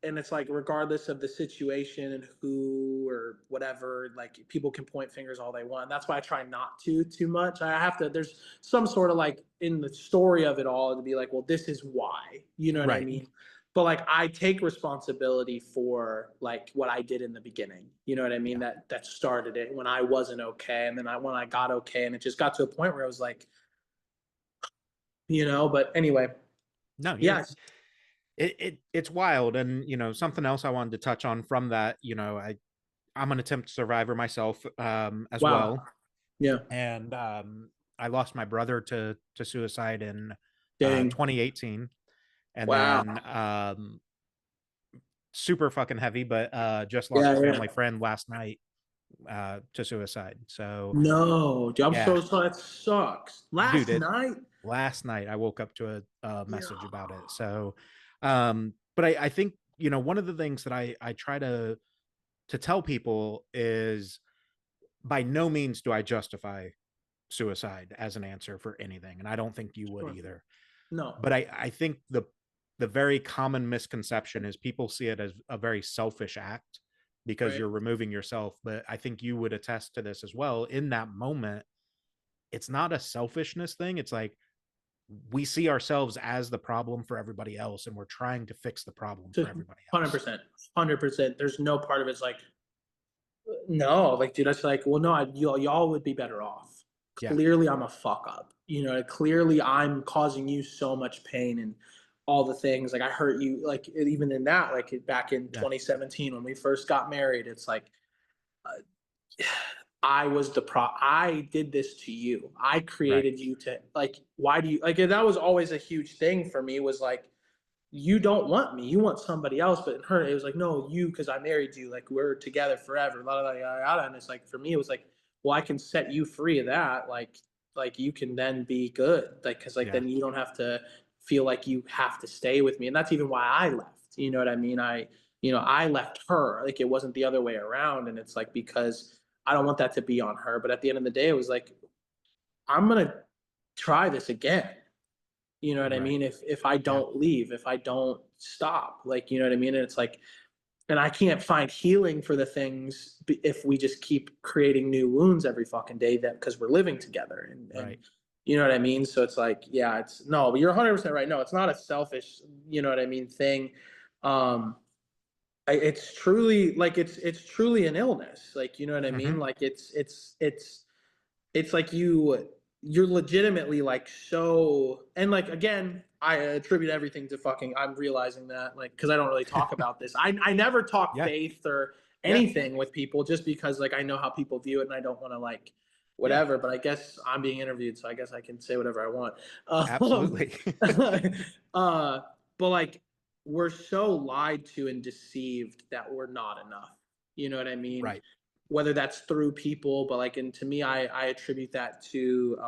[SPEAKER 2] And it's like regardless of the situation and who or whatever, like people can point fingers all they want. And that's why I try not to too much. I have to there's some sort of like in the story of it all to be like, well, this is why. You know what I
[SPEAKER 1] Right.
[SPEAKER 2] mean? But like I take responsibility for like what I did in the beginning. You know what I mean?
[SPEAKER 1] Yeah.
[SPEAKER 2] That started it when I wasn't okay. And then when I got okay and it just got to a point where I was like, but anyway,
[SPEAKER 1] No,
[SPEAKER 2] yes.
[SPEAKER 1] it's wild. And something else I wanted to touch on from that, I'm an attempt survivor myself, as
[SPEAKER 2] Wow.
[SPEAKER 1] well.
[SPEAKER 2] Yeah.
[SPEAKER 1] And I lost my brother to suicide in
[SPEAKER 2] Dang.
[SPEAKER 1] 2018. And
[SPEAKER 2] Wow.
[SPEAKER 1] then super fucking heavy, but just lost
[SPEAKER 2] Yeah,
[SPEAKER 1] a
[SPEAKER 2] yeah.
[SPEAKER 1] family friend last night to suicide. So
[SPEAKER 2] No, dude, I'm
[SPEAKER 1] yeah,
[SPEAKER 2] so sorry. That sucks.
[SPEAKER 1] dude,
[SPEAKER 2] Last
[SPEAKER 1] it
[SPEAKER 2] night.
[SPEAKER 1] last night I woke up to a
[SPEAKER 2] Yeah.
[SPEAKER 1] message about it. So but I think one of the things that I try to tell people is, by no means do I justify suicide as an answer for anything, and I don't think you would
[SPEAKER 2] Sure.
[SPEAKER 1] either.
[SPEAKER 2] No.
[SPEAKER 1] But I think the very common misconception is people see it as a very selfish act because
[SPEAKER 2] Right.
[SPEAKER 1] you're removing yourself. But I think you would attest to this as well. In that moment, it's not a selfishness thing. It's like we see ourselves as the problem for everybody else, and we're trying to fix the problem for
[SPEAKER 2] Just
[SPEAKER 1] everybody else.
[SPEAKER 2] 100%. 100%. There's no part of it's like, no, like, dude, that's like, well, no, y'all would be better off.
[SPEAKER 1] Yeah.
[SPEAKER 2] Clearly, I'm a fuck up. You know, clearly, I'm causing you so much pain and all the things. Like, I hurt you. Like, even in that, like back in
[SPEAKER 1] Yeah.
[SPEAKER 2] 2017 when we first got married, it's like, uh, I was I did this to you. I
[SPEAKER 1] Right.
[SPEAKER 2] created you to like. Why do you like? That was always a huge thing for me. Was like, you don't want me. You want somebody else. But in her, it was like, no, you, because I married you. Like, we're together forever. Blah, blah, blah, blah. And it's like, for me, it was like, well, I can set you free of that. Like you can then be good. Like, because like
[SPEAKER 1] Yeah.
[SPEAKER 2] then you don't have to feel like you have to stay with me. And that's even why I left. You know what I mean? I left her. Like, it wasn't the other way around. And it's like, because I don't want that to be on her. But at the end of the day, it was like, I'm gonna try this again. You know what I
[SPEAKER 1] Right.
[SPEAKER 2] mean? If I
[SPEAKER 1] Yeah.
[SPEAKER 2] don't leave, if I don't stop, like, you know what I mean? And it's like, and I can't find healing for the things if we just keep creating new wounds every fucking day, that because we're living together, and
[SPEAKER 1] Right.
[SPEAKER 2] you know what I mean? So it's like, yeah, it's no, but you're 100% right. No, it's not a selfish, you know what I mean, thing. Um, it's truly like, it's truly an illness. Like, you know what I
[SPEAKER 1] Hmm.
[SPEAKER 2] mean? Like, it's like you're legitimately like, so, and like, again, I attribute everything to fucking, I'm realizing that, like, because I don't really talk about this. I never talk
[SPEAKER 1] Yeah.
[SPEAKER 2] faith or
[SPEAKER 1] Yeah.
[SPEAKER 2] anything with people, just because like I know how people view it and I don't want to like
[SPEAKER 1] Yeah.
[SPEAKER 2] whatever. But I guess I'm being interviewed, so I guess I can say whatever I want. um,
[SPEAKER 1] Absolutely.
[SPEAKER 2] uh but like, we're so lied to and deceived that we're not enough, you know what I mean?
[SPEAKER 1] Right.
[SPEAKER 2] Whether that's through people, but like, and to me, I attribute that to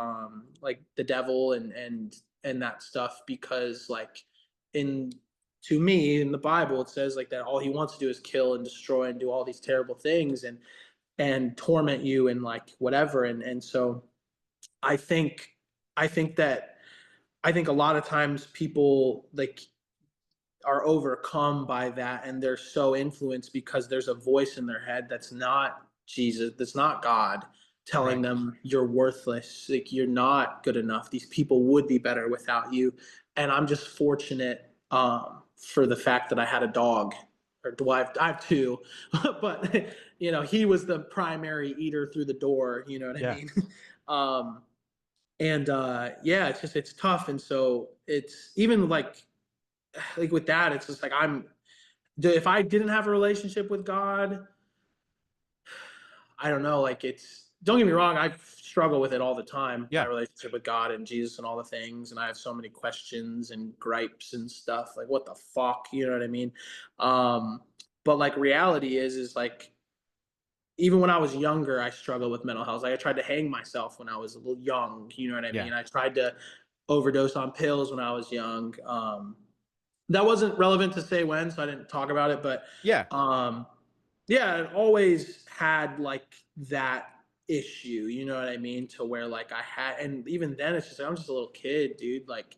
[SPEAKER 2] like the devil and that stuff, because like, in to me in the Bible it says like that all he wants to do is kill and destroy and do all these terrible things and torment you and like whatever. And so I think I think that I think a lot of times people like are overcome by that, and they're so influenced because there's a voice in their head that's not Jesus, that's not God, telling
[SPEAKER 1] Right.
[SPEAKER 2] them you're worthless, like you're not good enough, these people would be better without you. And I'm just fortunate, for the fact that I had a dog, or do I have two, but he was the primary eater through the door, you know what I
[SPEAKER 1] Yeah.
[SPEAKER 2] mean? um and yeah, it's tough. And so it's even like with that, it's just like, if I didn't have a relationship with God, I don't know. Like, don't get me wrong, I struggle with it all the time, my
[SPEAKER 1] Yeah.
[SPEAKER 2] relationship with God and Jesus and all the things. And I have so many questions and gripes and stuff. Like, what the fuck? You know what I mean? Um, but like, reality is like, even when I was younger, I struggled with mental health. Like, I tried to hang myself when I was a little young. You know what I
[SPEAKER 1] Yeah.
[SPEAKER 2] mean? I tried to overdose on pills when I was young. That wasn't relevant to say when, so I didn't talk about it. But
[SPEAKER 1] Yeah.
[SPEAKER 2] um, yeah, it always had like that issue. You know what I mean? To where like I had, and even then, it's just like, I'm just a little kid, dude. Like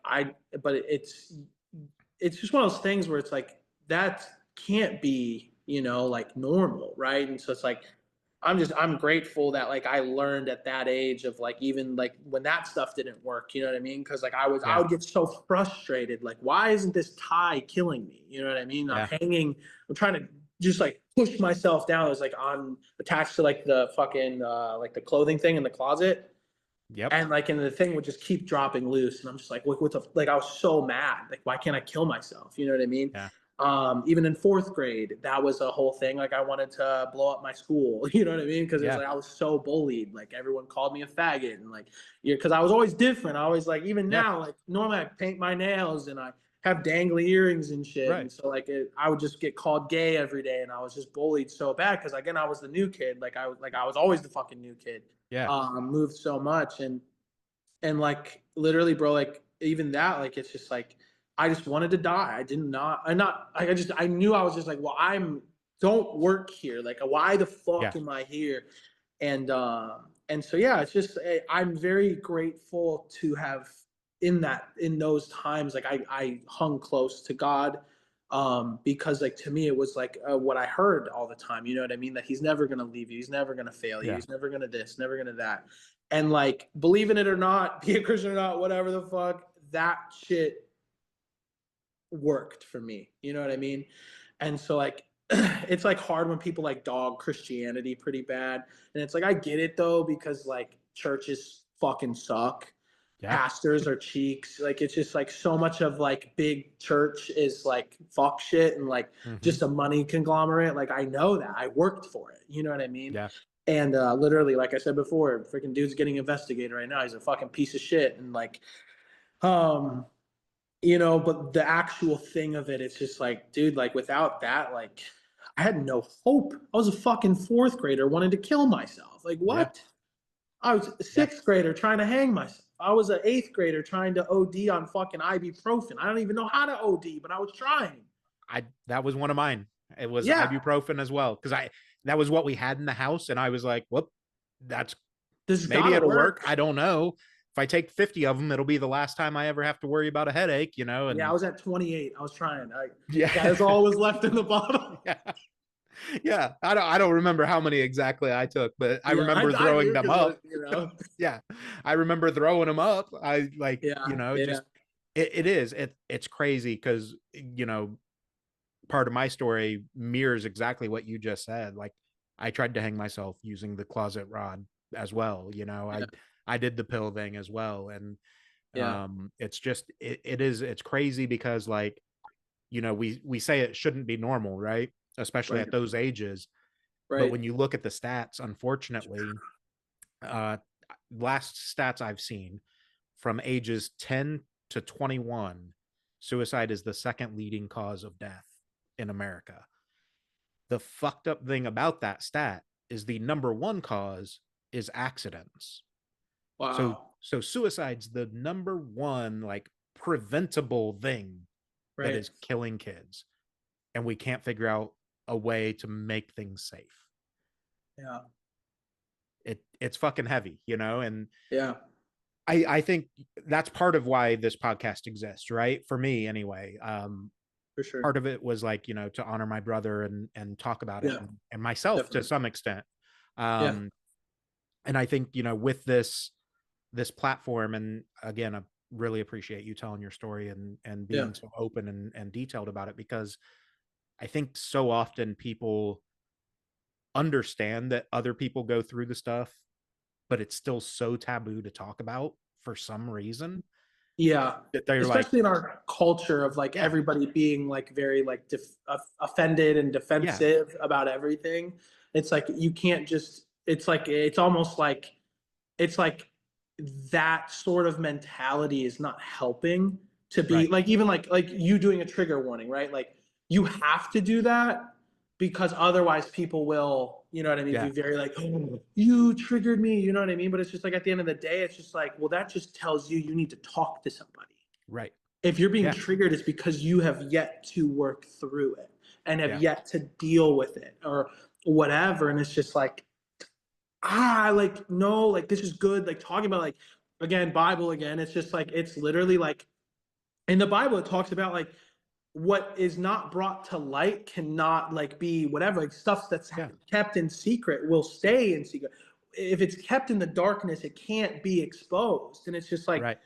[SPEAKER 2] I, but it's just one of those things where it's like, that can't be, like, normal, right? And so it's like, I'm grateful that like I learned at that age of like, even like when that stuff didn't work, you know what I mean? Because like I
[SPEAKER 1] Yeah.
[SPEAKER 2] would get so frustrated, like, why isn't this tie killing me? You know what I mean?
[SPEAKER 1] Yeah.
[SPEAKER 2] I'm trying to just like push myself down. It's like on attached to like the fucking like the clothing thing in the closet.
[SPEAKER 1] Yep.
[SPEAKER 2] And like, and the thing would just keep dropping loose, and I'm just like, what the, like, I was so mad, like, why can't I kill myself? You know what I mean?
[SPEAKER 1] Yeah.
[SPEAKER 2] Even in fourth grade, that was a whole thing. Like, I wanted to blow up my school. You know what I mean? Because it's
[SPEAKER 1] Yeah.
[SPEAKER 2] like I was so bullied. Like, everyone called me a faggot, and like, because I was always different. I always like, even
[SPEAKER 1] Yeah.
[SPEAKER 2] now, like, normally I paint my nails and I have dangly earrings and shit,
[SPEAKER 1] Right.
[SPEAKER 2] and so like I would just get called gay every day, and I was just bullied so bad because again, I was the new kid. I was always the fucking new kid.
[SPEAKER 1] Yeah.
[SPEAKER 2] Moved so much, and like, literally, bro, like, even that, like, it's just like, I just wanted to die. I did not I not I just I knew, I was just like, well, don't work here, like, why the
[SPEAKER 1] Yeah.
[SPEAKER 2] fuck am I here? And so yeah, it's just, I'm very grateful to have in those times, like I hung close to God, because like to me it was like what I heard all the time. You know what I mean? That He's never gonna leave you. He's never gonna fail you.
[SPEAKER 1] Yeah.
[SPEAKER 2] He's never gonna this, never gonna that. And like believing it or not, be a Christian or not, whatever the fuck, that shit worked for me. You know what I mean? And so like it's like hard when people like dog Christianity pretty bad. And it's like I get it though, because like churches fucking suck.
[SPEAKER 1] Yeah.
[SPEAKER 2] Pastors are cheeks. Like it's just like so much of like big church is like fuck shit and like
[SPEAKER 1] Hmm.
[SPEAKER 2] just a money conglomerate. Like I know that. I worked for it. You know what I mean?
[SPEAKER 1] Yeah.
[SPEAKER 2] And literally, like I said before, freaking dude's getting investigated right now. He's a fucking piece of shit. And like, um, you know, but the actual thing of it, it's just like, dude, like without that, like I had no hope. I was a fucking fourth grader wanting to kill myself. Like
[SPEAKER 1] Yeah.
[SPEAKER 2] what? I was a
[SPEAKER 1] Yeah.
[SPEAKER 2] sixth grader trying to hang myself. I was an eighth grader trying to OD on fucking ibuprofen. I don't even know how to OD, but I was trying.
[SPEAKER 1] That was one of mine. It was
[SPEAKER 2] Yeah,
[SPEAKER 1] ibuprofen as well. Cause that was what we had in the house. And I was like, whoop, that's
[SPEAKER 2] this has
[SPEAKER 1] maybe
[SPEAKER 2] gotta
[SPEAKER 1] it'll work.
[SPEAKER 2] work.
[SPEAKER 1] I don't know. If I take 50 of them, it'll be the last time I ever have to worry about a headache, you know?
[SPEAKER 2] Yeah, I
[SPEAKER 1] And
[SPEAKER 2] was at 28. I was trying. That
[SPEAKER 1] yeah.
[SPEAKER 2] is all was left in the bottle.
[SPEAKER 1] Yeah. Yeah. I don't remember how many exactly I took, but I
[SPEAKER 2] Yeah,
[SPEAKER 1] remember
[SPEAKER 2] I
[SPEAKER 1] throwing
[SPEAKER 2] do
[SPEAKER 1] them
[SPEAKER 2] because
[SPEAKER 1] up.
[SPEAKER 2] you know.
[SPEAKER 1] Yeah. I remember throwing them up. I like,
[SPEAKER 2] Yeah, yeah,
[SPEAKER 1] just it's crazy because part of my story mirrors exactly what you just said. Like I tried to hang myself using the closet rod as well.
[SPEAKER 2] yeah,
[SPEAKER 1] I did the pill thing as well. And
[SPEAKER 2] yeah.
[SPEAKER 1] it's just it's crazy because like, we say it shouldn't be normal, right? Especially
[SPEAKER 2] Right,
[SPEAKER 1] at those ages. But
[SPEAKER 2] right.
[SPEAKER 1] when you look at the stats, unfortunately, uh last stats I've seen from ages 10 to 21, suicide is the second leading cause of death in America. The fucked up thing about that stat is the number one cause is accidents. So
[SPEAKER 2] Wow.
[SPEAKER 1] suicide's the number one like preventable thing that
[SPEAKER 2] Right.
[SPEAKER 1] is killing kids, and we can't figure out a way to make things safe.
[SPEAKER 2] Yeah.
[SPEAKER 1] It's fucking heavy, and
[SPEAKER 2] Yeah.
[SPEAKER 1] I think that's part of why this podcast exists, right? For me anyway.
[SPEAKER 2] For sure.
[SPEAKER 1] Part of it was like, to honor my brother and talk about it,
[SPEAKER 2] Yeah.
[SPEAKER 1] and myself to
[SPEAKER 2] Definitely.
[SPEAKER 1] some extent.
[SPEAKER 2] Yeah.
[SPEAKER 1] um and I think, with this platform, and again, I really appreciate you telling your story and
[SPEAKER 2] Yeah.
[SPEAKER 1] being so open and detailed about it, because I think so often people understand that other people go through the stuff, but it's still so taboo to talk about for some reason,
[SPEAKER 2] Yeah.
[SPEAKER 1] that they're like,
[SPEAKER 2] Especially in our culture of like
[SPEAKER 1] yeah,
[SPEAKER 2] everybody being like very like offended and
[SPEAKER 1] yeah,
[SPEAKER 2] defensive about everything. It's like you can't just. It's like it's almost like it's like that sort of mentality is not helping to be
[SPEAKER 1] right,
[SPEAKER 2] like even like you doing a trigger warning, right? Like you have to do that because otherwise people will, you know what I mean,
[SPEAKER 1] yeah,
[SPEAKER 2] be very like, oh, you triggered me, you know what I mean? But it's just like at the end of the day, it's just like, well, that just tells you you need to talk to somebody.
[SPEAKER 1] right,
[SPEAKER 2] If you're being
[SPEAKER 1] yeah,
[SPEAKER 2] triggered, it's because you have yet to work through it and have
[SPEAKER 1] yeah,
[SPEAKER 2] yet to deal with it or whatever. And it's just like, like no, like this is good, like talking about like again Bible again, it's just like it's literally like in the Bible it talks about like what is not brought to light cannot like be whatever, like stuff that's
[SPEAKER 1] yeah,
[SPEAKER 2] kept in secret will stay in secret. If it's kept in the darkness it can't be exposed, and it's just like
[SPEAKER 1] right,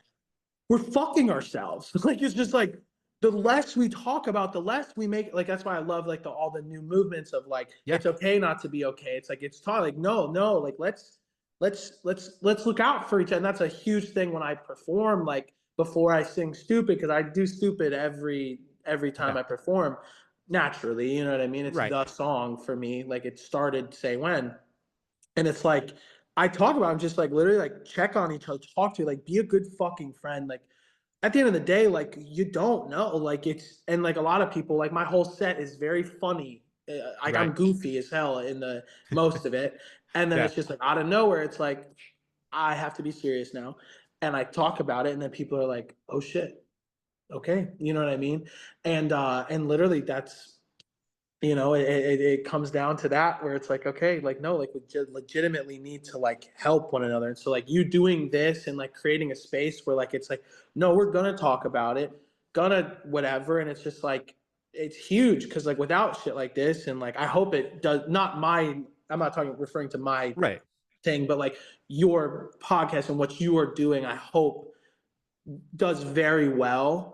[SPEAKER 2] we're fucking ourselves. Like it's just like the less we talk about, the less we make. Like that's why I love like all the new movements of like
[SPEAKER 1] yeah,
[SPEAKER 2] it's okay not to be okay. It's like it's taught like no, no, like let's look out for each other. And that's a huge thing when I perform. Like before I sing stupid, because I do stupid every time
[SPEAKER 1] yeah,
[SPEAKER 2] I perform. Naturally, you know what I mean. It's
[SPEAKER 1] right,
[SPEAKER 2] the song for me. Like it started Saywhen, and it's like I talk about, I'm just like literally like check on each other, talk to you, like be a good fucking friend. Like at the end of the day, like you don't know, like it's and like a lot of people, like my whole set is very funny. Like I'm
[SPEAKER 1] right,
[SPEAKER 2] goofy as hell in the most of it, and then
[SPEAKER 1] yeah,
[SPEAKER 2] it's just like out of nowhere, it's like I have to be serious now, and I talk about it, and then people are like, oh shit, okay, you know what I mean, and literally you know, it comes down to that where it's like, okay, like, no, like we legitimately need to like help one another. And so like you doing this and like creating a space where like it's like, no, we're gonna talk about it, gonna whatever. And it's just like it's huge because like without shit like this, and like I hope it does not my, I'm not talking referring to my
[SPEAKER 1] Right.
[SPEAKER 2] thing, but like your podcast and what you are doing, I hope does very well,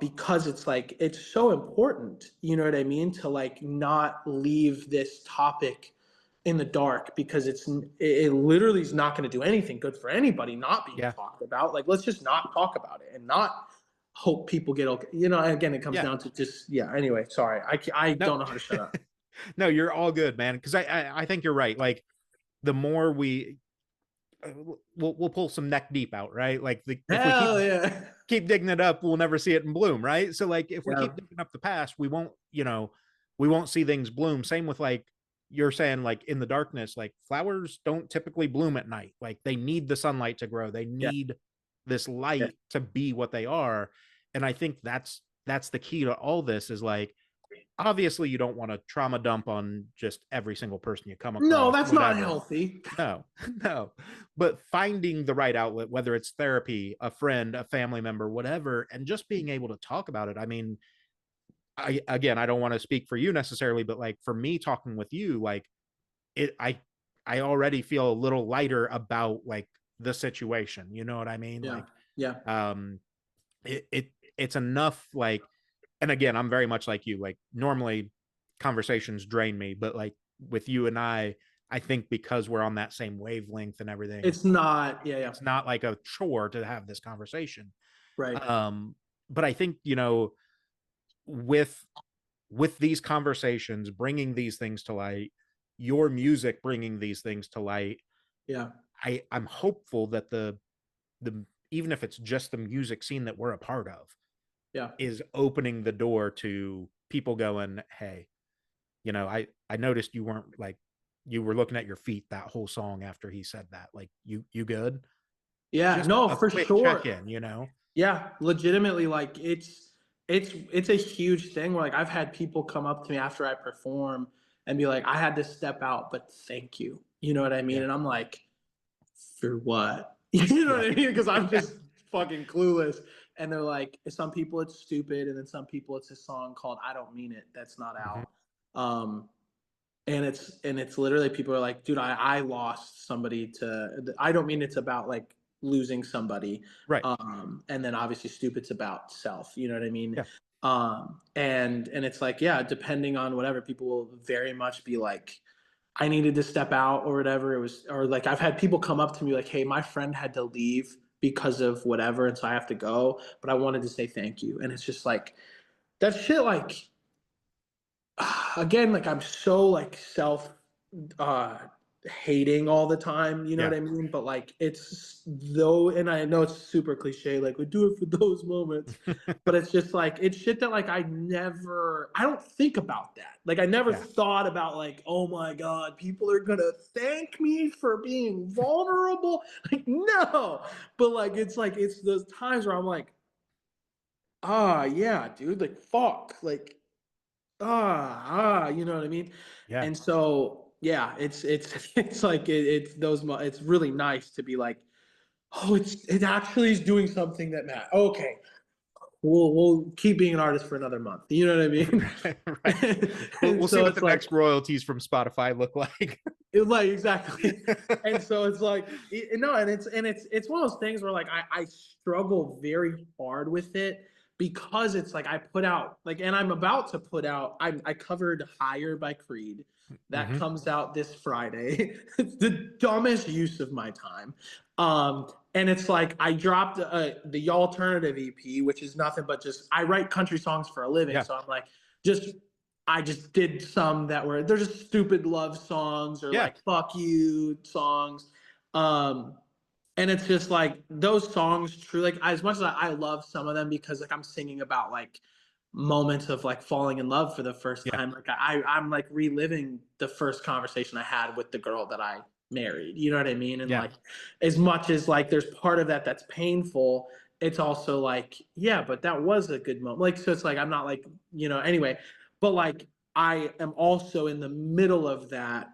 [SPEAKER 2] because it's like it's so important, you know what I mean, to like not leave this topic in the dark, because it literally is not going to do anything good for anybody not being
[SPEAKER 1] Yeah.
[SPEAKER 2] talked about. Like let's just not talk about it and not hope people get okay, you know. Again, it comes
[SPEAKER 1] Yeah.
[SPEAKER 2] down to just, yeah, anyway, sorry, I
[SPEAKER 1] No.
[SPEAKER 2] don't know how to shut up.
[SPEAKER 1] No, you're all good, man. Because I think you're right. Like the more we'll pull some neck deep out, right? Like if we
[SPEAKER 2] Hell yeah.
[SPEAKER 1] keep digging it up, we'll never see it in bloom, right? So like if we
[SPEAKER 2] Yeah,
[SPEAKER 1] keep digging up the past, we won't see things bloom. Same with like you're saying, like in the darkness, like flowers don't typically bloom at night. Like they need the sunlight to grow. They
[SPEAKER 2] yeah,
[SPEAKER 1] need this
[SPEAKER 2] yeah.
[SPEAKER 1] light to be what they are. And I think that's the key to all this is like obviously you don't want to trauma dump on just every single person you come
[SPEAKER 2] No,
[SPEAKER 1] across,
[SPEAKER 2] that's not
[SPEAKER 1] whatever.
[SPEAKER 2] healthy.
[SPEAKER 1] No, no. But finding the right outlet, whether it's therapy, a friend, a family member, whatever, and just being able to talk about it. I mean, I don't want to speak for you necessarily, but like for me talking with you, like it I already feel a little lighter about like the situation. You know what I mean?
[SPEAKER 2] Yeah,
[SPEAKER 1] Like
[SPEAKER 2] yeah,
[SPEAKER 1] um it's enough like, and again, I'm very much like you. Like normally conversations drain me, but like with you and I think because we're on that same wavelength and everything,
[SPEAKER 2] it's not, yeah, yeah,
[SPEAKER 1] it's not like a chore to have this conversation.
[SPEAKER 2] right,
[SPEAKER 1] But I think, with these conversations, bringing these things to light, your music bringing these things to light,
[SPEAKER 2] yeah,
[SPEAKER 1] I'm hopeful that the even if it's just the music scene that we're a part of
[SPEAKER 2] yeah.
[SPEAKER 1] is opening the door to people going, hey, I noticed you weren't like you were looking at your feet that whole song after he said that. Like you good?
[SPEAKER 2] Yeah,
[SPEAKER 1] Just
[SPEAKER 2] no,
[SPEAKER 1] a
[SPEAKER 2] for
[SPEAKER 1] quick check
[SPEAKER 2] sure.
[SPEAKER 1] in.
[SPEAKER 2] Yeah, legitimately, like it's a huge thing where like I've had people come up to me after I perform and be like, I had to step out, but thank you. You know what I mean?
[SPEAKER 1] Yeah.
[SPEAKER 2] And I'm like, for what? You know
[SPEAKER 1] Yeah.
[SPEAKER 2] what I mean? Because I'm
[SPEAKER 1] Yeah.
[SPEAKER 2] just fucking clueless. And they're like, some people it's stupid, and then some people it's a song called I Don't Mean It that's not
[SPEAKER 1] Mhm.
[SPEAKER 2] out. Um, and it's literally people are like, dude, I lost somebody to, I don't mean it's about like losing somebody.
[SPEAKER 1] Right.
[SPEAKER 2] And then obviously stupid's about self, you know what I mean?
[SPEAKER 1] Yeah.
[SPEAKER 2] And it's like, yeah, depending on whatever, people will very much be like, I needed to step out or whatever it was. Or like I've had people come up to me like, hey, my friend had to leave because of whatever, and so I have to go, but I wanted to say thank you. And it's just like that shit, like again, like I'm so like self uh hating all the time, you know what
[SPEAKER 1] Yeah.
[SPEAKER 2] I mean? But like it's though, and I know it's super cliche, like we do it for those moments, but it's just like it's shit that like I don't think about that. Like I never
[SPEAKER 1] Yeah.
[SPEAKER 2] thought about like, oh my God, people are gonna thank me for being vulnerable. Like, no. But like it's those times where I'm like, ah yeah, dude, like fuck. Like you know what I mean?
[SPEAKER 1] Yeah.
[SPEAKER 2] And so yeah, it's like it's it's really nice to be like, oh, it actually is doing something that matters. Okay, we'll keep being an artist for another month. You know what I mean?
[SPEAKER 1] Right. Right. We'll
[SPEAKER 2] And
[SPEAKER 1] see
[SPEAKER 2] so
[SPEAKER 1] what the
[SPEAKER 2] it's like
[SPEAKER 1] next royalties from Spotify look like.
[SPEAKER 2] like exactly. And so it's like no, and it's one of those things where like I struggle very hard with it because it's like I put out like, and I'm about to put out, I covered Higher by Creed. That
[SPEAKER 1] Hmm.
[SPEAKER 2] comes out this Friday. It's the dumbest use of my time. And it's like I dropped the alternative EP, which is nothing but just I write country songs for a living,
[SPEAKER 1] Yeah.
[SPEAKER 2] so I'm like just I just did some that were they're just stupid love songs or
[SPEAKER 1] Yeah.
[SPEAKER 2] like fuck you songs. Um and it's just like those songs true, like as much as I love some of them because like I'm singing about like moments of like falling in love for the first
[SPEAKER 1] Yeah.
[SPEAKER 2] time. Like I'm like reliving the first conversation I had with the girl that I married. You know what I mean? And
[SPEAKER 1] Yeah.
[SPEAKER 2] like as much as like there's part of that that's painful, it's also like, yeah, but that was a good moment. Like so it's like I'm not like, you know, anyway, but like I am also in the middle of that.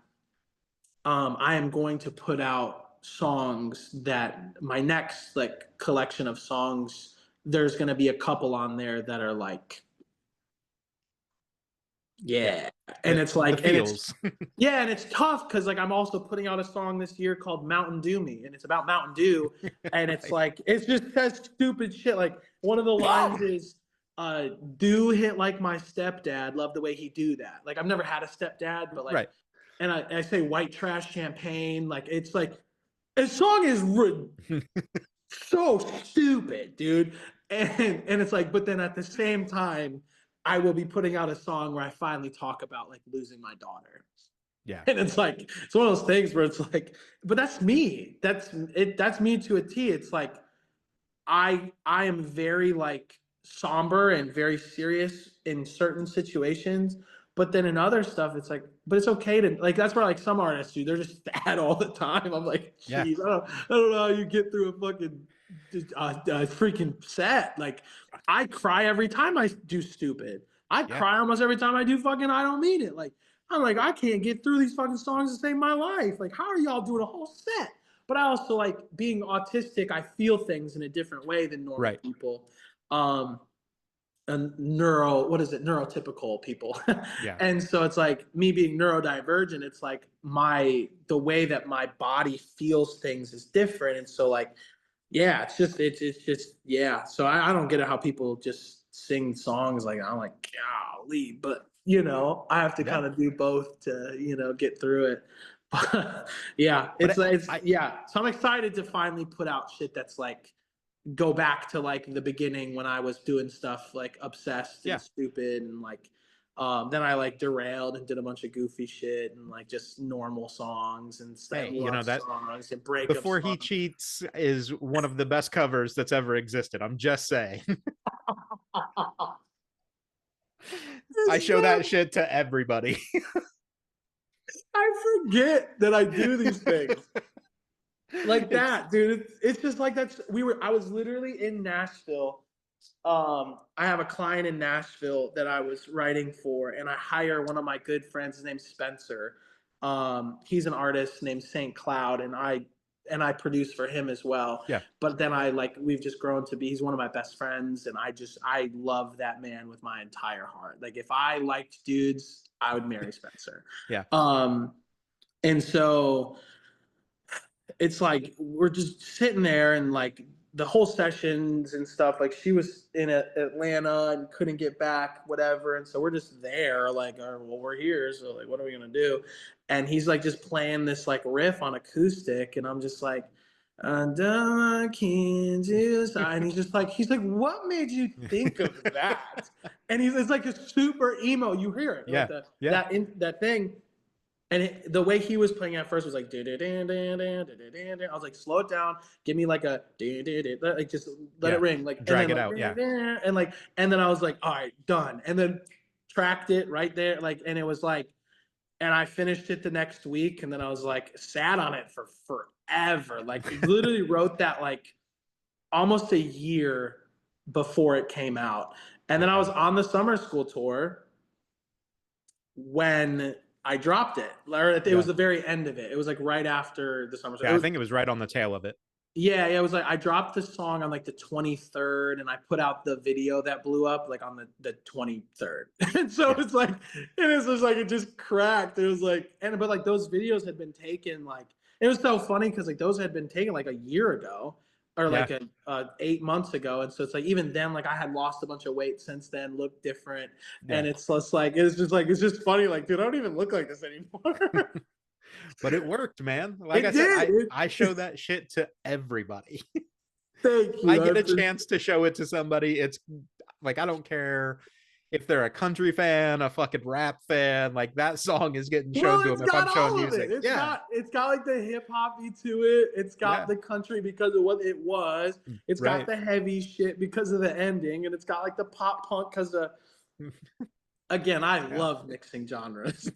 [SPEAKER 2] I am going to put out songs that my next like collection of songs, there's going to be a couple on there that are like,
[SPEAKER 1] Yeah.
[SPEAKER 2] yeah. And it's
[SPEAKER 1] The
[SPEAKER 2] like, and it's,
[SPEAKER 1] feels.
[SPEAKER 2] yeah, and it's tough because like I'm also putting out a song this year called Mountain Dew Me, and it's about Mountain Dew, and it's
[SPEAKER 1] Right.
[SPEAKER 2] like it's just says stupid shit. Like one of the lines is, "Do hit like my stepdad. Love the way he do that." Like I've never had a stepdad, but like,
[SPEAKER 1] Right.
[SPEAKER 2] and I say white trash champagne. Like it's like, this song is so stupid, dude. And it's like, but then at the same time, I will be putting out a song where I finally talk about like losing my daughter.
[SPEAKER 1] Yeah.
[SPEAKER 2] And it's like it's one of those things where it's like, but that's me. That's it. That's me to a T. It's like I am very like somber and very serious in certain situations, but then in other stuff, it's like, but it's okay to like. That's where like some artists do. They're just sad all the time. I'm like,
[SPEAKER 1] Yeah.
[SPEAKER 2] geez, I don't know how you get through a fucking freaking set. Like I cry every time I do stupid. I
[SPEAKER 1] Yeah.
[SPEAKER 2] cry almost every time I do fucking I don't mean it. Like I'm like I can't get through these fucking songs to save my life. Like how are y'all doing a whole set? But I also like being autistic. I feel things in a different way than normal
[SPEAKER 1] Right.
[SPEAKER 2] people. And what is it? Neurotypical people.
[SPEAKER 1] Yeah.
[SPEAKER 2] And so it's like me being neurodivergent. It's like the way that my body feels things is different. And so like, yeah, it's just, yeah. So I don't get it how people just sing songs like, I'm like, golly, but I have to
[SPEAKER 1] Yeah.
[SPEAKER 2] kind of do both to, get through it. But yeah,
[SPEAKER 1] But
[SPEAKER 2] yeah. So I'm excited to finally put out shit that's like, go back to like the beginning when I was doing stuff like obsessed
[SPEAKER 1] yeah.
[SPEAKER 2] and stupid and like then I like derailed and did a bunch of goofy shit and like just normal songs and
[SPEAKER 1] Hey,
[SPEAKER 2] love
[SPEAKER 1] that
[SPEAKER 2] songs and breakup
[SPEAKER 1] Before He
[SPEAKER 2] songs.
[SPEAKER 1] Cheats is one of the best covers that's ever existed. I'm just saying. I show that shit to everybody.
[SPEAKER 2] I forget that I do these things. Like
[SPEAKER 1] It's
[SPEAKER 2] that, dude. It's just like that's I was literally in Nashville. I have a client in Nashville that I was writing for, and I hire one of my good friends. His name's Spencer. He's an artist named Saint Cloud, and I produce for him as well.
[SPEAKER 1] yeah.
[SPEAKER 2] But then we've just grown to be. He's one of my best friends, and I love that man with my entire heart. Like if I liked dudes, I would marry Spencer.
[SPEAKER 1] Yeah.
[SPEAKER 2] And so it's like we're just sitting there and like the whole sessions and stuff, like she was in Atlanta and couldn't get back, whatever, and so we're just there like, oh, well, we're here, so like what are we gonna do? And he's like just playing this like riff on acoustic, and I'm just like, I can't just, and he's like, what made you think of that? And it's like a super emo, you hear it like
[SPEAKER 1] Yeah. Yeah.
[SPEAKER 2] that thing. And the way he was playing at first was like, I was like, slow it down, give me like a, like just let
[SPEAKER 1] Yeah.
[SPEAKER 2] it ring, like, and
[SPEAKER 1] Drag
[SPEAKER 2] then
[SPEAKER 1] it
[SPEAKER 2] like,
[SPEAKER 1] out. Yeah.
[SPEAKER 2] and then I was like, all right, done, and then tracked it right there, like, and it was like, and I finished it the next week, and then I was like, sat on it for forever, like, literally wrote that like almost a year before it came out, and then I was on the summer school tour when I dropped it. Or it was the very end of it. It was like right after the summer.
[SPEAKER 1] Yeah. I think it was right on the tail of it.
[SPEAKER 2] Yeah, it was like I dropped the song on like the 23rd, and I put out the video that blew up like on the 23rd. And so it's like, and it's just like it just cracked. It was like, but like those videos had been taken like, it was so funny because like those had been taken like a year ago or like 8 months ago, and so it's like even then like I had lost a bunch of weight since then, looked different, and it's just like it's just funny like, dude, I don't even look like this anymore.
[SPEAKER 1] But it worked, man. Like I said, I show that shit to everybody.
[SPEAKER 2] Thank you.
[SPEAKER 1] I get a chance to show it to somebody. It's like I don't care if they're a country fan, a fucking rap fan, like that song is getting shown to them if I'm showing music.
[SPEAKER 2] It's got like the hip hoppy to it. It's got the country because of what it was. It's got the heavy shit because of the ending, and it's got like the pop punk because of. Again, I love mixing genres.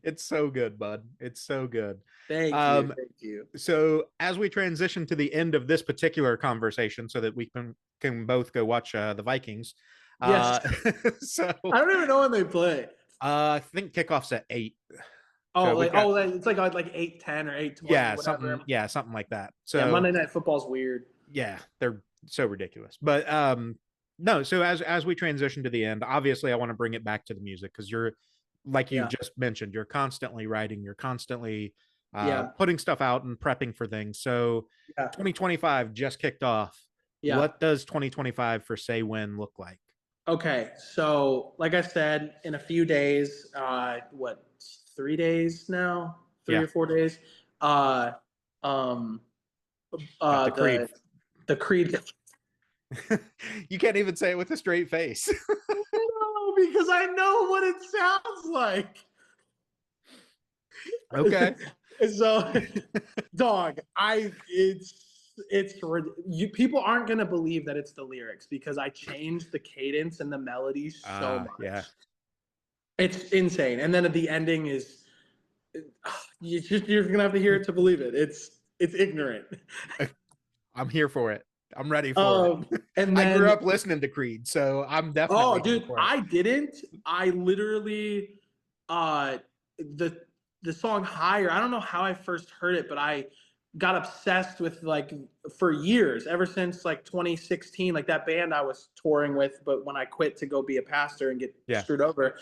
[SPEAKER 1] It's so good, bud. It's so good.
[SPEAKER 2] Thank you. Thank you.
[SPEAKER 1] So as we transition to the end of this particular conversation so that we can both go watch the Vikings.
[SPEAKER 2] Yes.
[SPEAKER 1] So
[SPEAKER 2] I don't even know when they play.
[SPEAKER 1] I think kickoff's at 8.
[SPEAKER 2] Oh,
[SPEAKER 1] So we've
[SPEAKER 2] like
[SPEAKER 1] got
[SPEAKER 2] it's like 8:10 or 8:20, whatever.
[SPEAKER 1] yeah, something like that.
[SPEAKER 2] Yeah,
[SPEAKER 1] So
[SPEAKER 2] Monday Night Football's weird.
[SPEAKER 1] yeah, they're so ridiculous. But no, so as we transition to the end, obviously I want to bring it back to the music because you're like you
[SPEAKER 2] Yeah,
[SPEAKER 1] just mentioned, you're constantly writing, you're constantly
[SPEAKER 2] yeah,
[SPEAKER 1] putting stuff out and prepping for things. So
[SPEAKER 2] yeah,
[SPEAKER 1] 2025 just kicked off.
[SPEAKER 2] yeah.
[SPEAKER 1] What does 2025 for Saywhen look like?
[SPEAKER 2] Okay, so like I said, in a few days, what, 3 days now, three
[SPEAKER 1] Yeah,
[SPEAKER 2] or 4 days, uh, um,
[SPEAKER 1] got the Creed.
[SPEAKER 2] the Creed.
[SPEAKER 1] You can't even say it with a straight face.
[SPEAKER 2] No, because I know what it sounds like.
[SPEAKER 1] Okay.
[SPEAKER 2] So, dog, you people aren't gonna believe that it's the lyrics because I changed the cadence and the melody so
[SPEAKER 1] Yeah.
[SPEAKER 2] much. It's insane. And then at the ending is you're gonna have to hear it to believe it. It's ignorant.
[SPEAKER 1] I'm here for it. I'm ready for it.
[SPEAKER 2] Um, and
[SPEAKER 1] I grew
[SPEAKER 2] then
[SPEAKER 1] up listening to Creed, so I'm
[SPEAKER 2] oh,
[SPEAKER 1] definitely here
[SPEAKER 2] dude,
[SPEAKER 1] for it.
[SPEAKER 2] I didn't. I literally uh the the song Higher. I don't know how I first heard it, but I got obsessed with like for years, ever since like 2016, like that band I was touring with, but when I quit to go be a pastor and get
[SPEAKER 1] Yeah.
[SPEAKER 2] screwed over,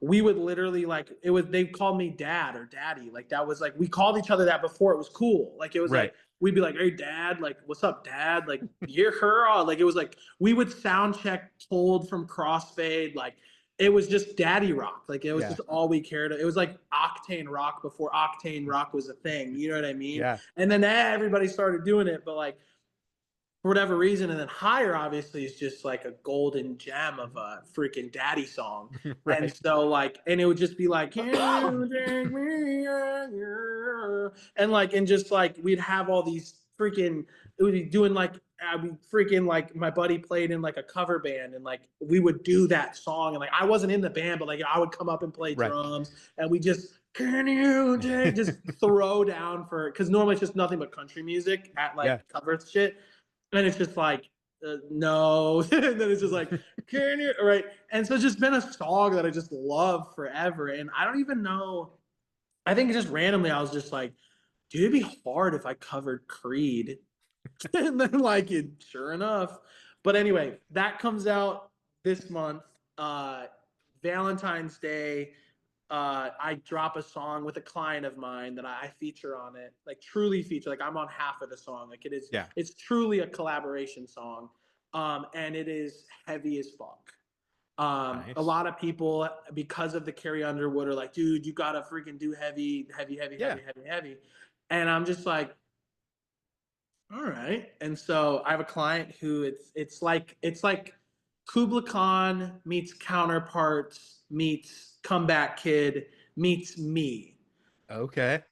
[SPEAKER 2] we would literally like it was they called me dad or daddy. Like that was like we called each other that before it was cool. Like it was
[SPEAKER 1] Right.
[SPEAKER 2] like we'd be like, "Hey, dad, like, what's up, dad? Like, you're her." Like, it was like we would sound check told from crossfade. Like, it was just daddy rock. Like, it was
[SPEAKER 1] Yeah.
[SPEAKER 2] just all we cared. It was like Octane rock before Octane rock was a thing. You know what I mean?
[SPEAKER 1] Yeah.
[SPEAKER 2] And then everybody started doing it, but like for whatever reason, and then Higher obviously is just like a golden gem of a freaking daddy song. And
[SPEAKER 1] Right.
[SPEAKER 2] so like, and it would just be like, "Can you take me out?" And like, and just like we'd have all these freaking, it would be doing like I'd be freaking like my buddy played in like a cover band and like we would do that song and like I wasn't in the band but like I would come up and play
[SPEAKER 1] Right.
[SPEAKER 2] drums and we just can you take just throw down for because normally it's just nothing but country music at
[SPEAKER 1] Yeah.
[SPEAKER 2] like cover shit and it's just like no and then it's just like can you right and so it's just been a song that I just love forever and I don't even know I think just randomly I was just like dude it'd be hard if I covered Creed and then like it sure enough but anyway that comes out this month uh Valentine's Day I drop a song with a client of mine that I feature on it, like truly feature, like I'm on half of the song. Like it is,
[SPEAKER 1] Yeah.
[SPEAKER 2] it's truly a collaboration song. And it is heavy as fuck. A
[SPEAKER 1] Nice.
[SPEAKER 2] lot of people, because of the Carrie Underwood, are like, dude, you gotta freaking do heavy, heavy, heavy,
[SPEAKER 1] Yeah.
[SPEAKER 2] heavy, heavy, heavy. And I'm just like, all right. And so I have a client who it's like Kubla Khan meets Counterparts meets Comeback Kid meets me.
[SPEAKER 1] Okay.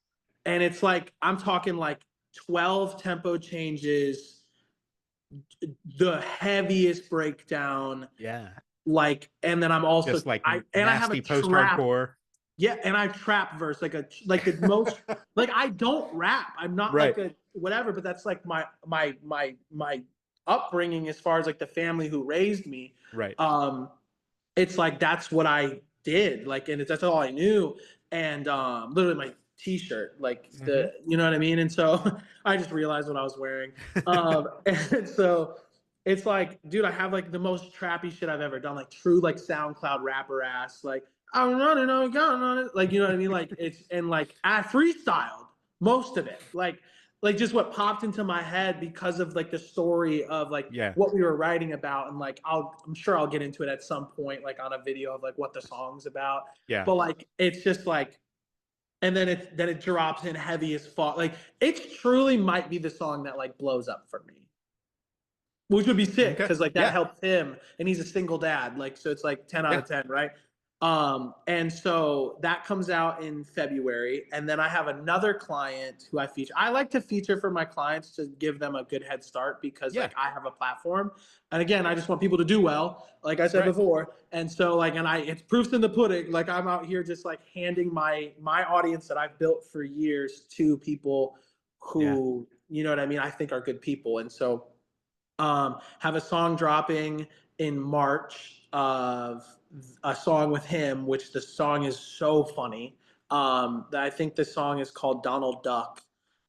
[SPEAKER 2] And it's like I'm talking like 12 tempo changes, the heaviest breakdown,
[SPEAKER 1] Yeah.
[SPEAKER 2] like and then I'm also
[SPEAKER 1] Just like
[SPEAKER 2] I have a
[SPEAKER 1] nasty
[SPEAKER 2] trap.
[SPEAKER 1] post-hardcore.
[SPEAKER 2] Yeah, and I trap verse like the most like I don't rap. I'm not
[SPEAKER 1] Right.
[SPEAKER 2] like a whatever, but that's like my upbringing as far as like the family who raised me.
[SPEAKER 1] Right.
[SPEAKER 2] It's like that's what I did. Like and that's all I knew. And literally my t-shirt, like
[SPEAKER 1] Hmm.
[SPEAKER 2] the you know what I mean? And so I just realized what I was wearing. And so it's like, dude, I have like the most trappy shit I've ever done, like true like SoundCloud rapper ass, like I'm running on gun on it. Like, you know what I mean? Like it's and like I freestyled most of it. Like just what popped into my head because of like the story of like
[SPEAKER 1] Yeah.
[SPEAKER 2] what we were writing about. And like I'm sure I'll get into it at some point, like on a video of like what the song's about.
[SPEAKER 1] Yeah.
[SPEAKER 2] But like it's just like and then it drops in heavy as fuck. Like it's truly might be the song that like blows up for me. Which would be sick
[SPEAKER 1] Okay.
[SPEAKER 2] because like that
[SPEAKER 1] Yeah.
[SPEAKER 2] helps him and he's a single dad. Like so it's like 10 out
[SPEAKER 1] Yeah.
[SPEAKER 2] of 10, right? And so that comes out in February. And then I have another client who I feature. I like to feature for my clients to give them a good head start because
[SPEAKER 1] Yeah.
[SPEAKER 2] like I have a platform. And again, I just want people to do well, like I said
[SPEAKER 1] Right.
[SPEAKER 2] before. And so like and it's proofs in the pudding. Like I'm out here just like handing my audience that I've built for years to people
[SPEAKER 1] Yeah.
[SPEAKER 2] who, you know what I mean, I think are good people. And so have a song dropping in March of a song with him, which the song is so funny. I think the song is called Donald Duck.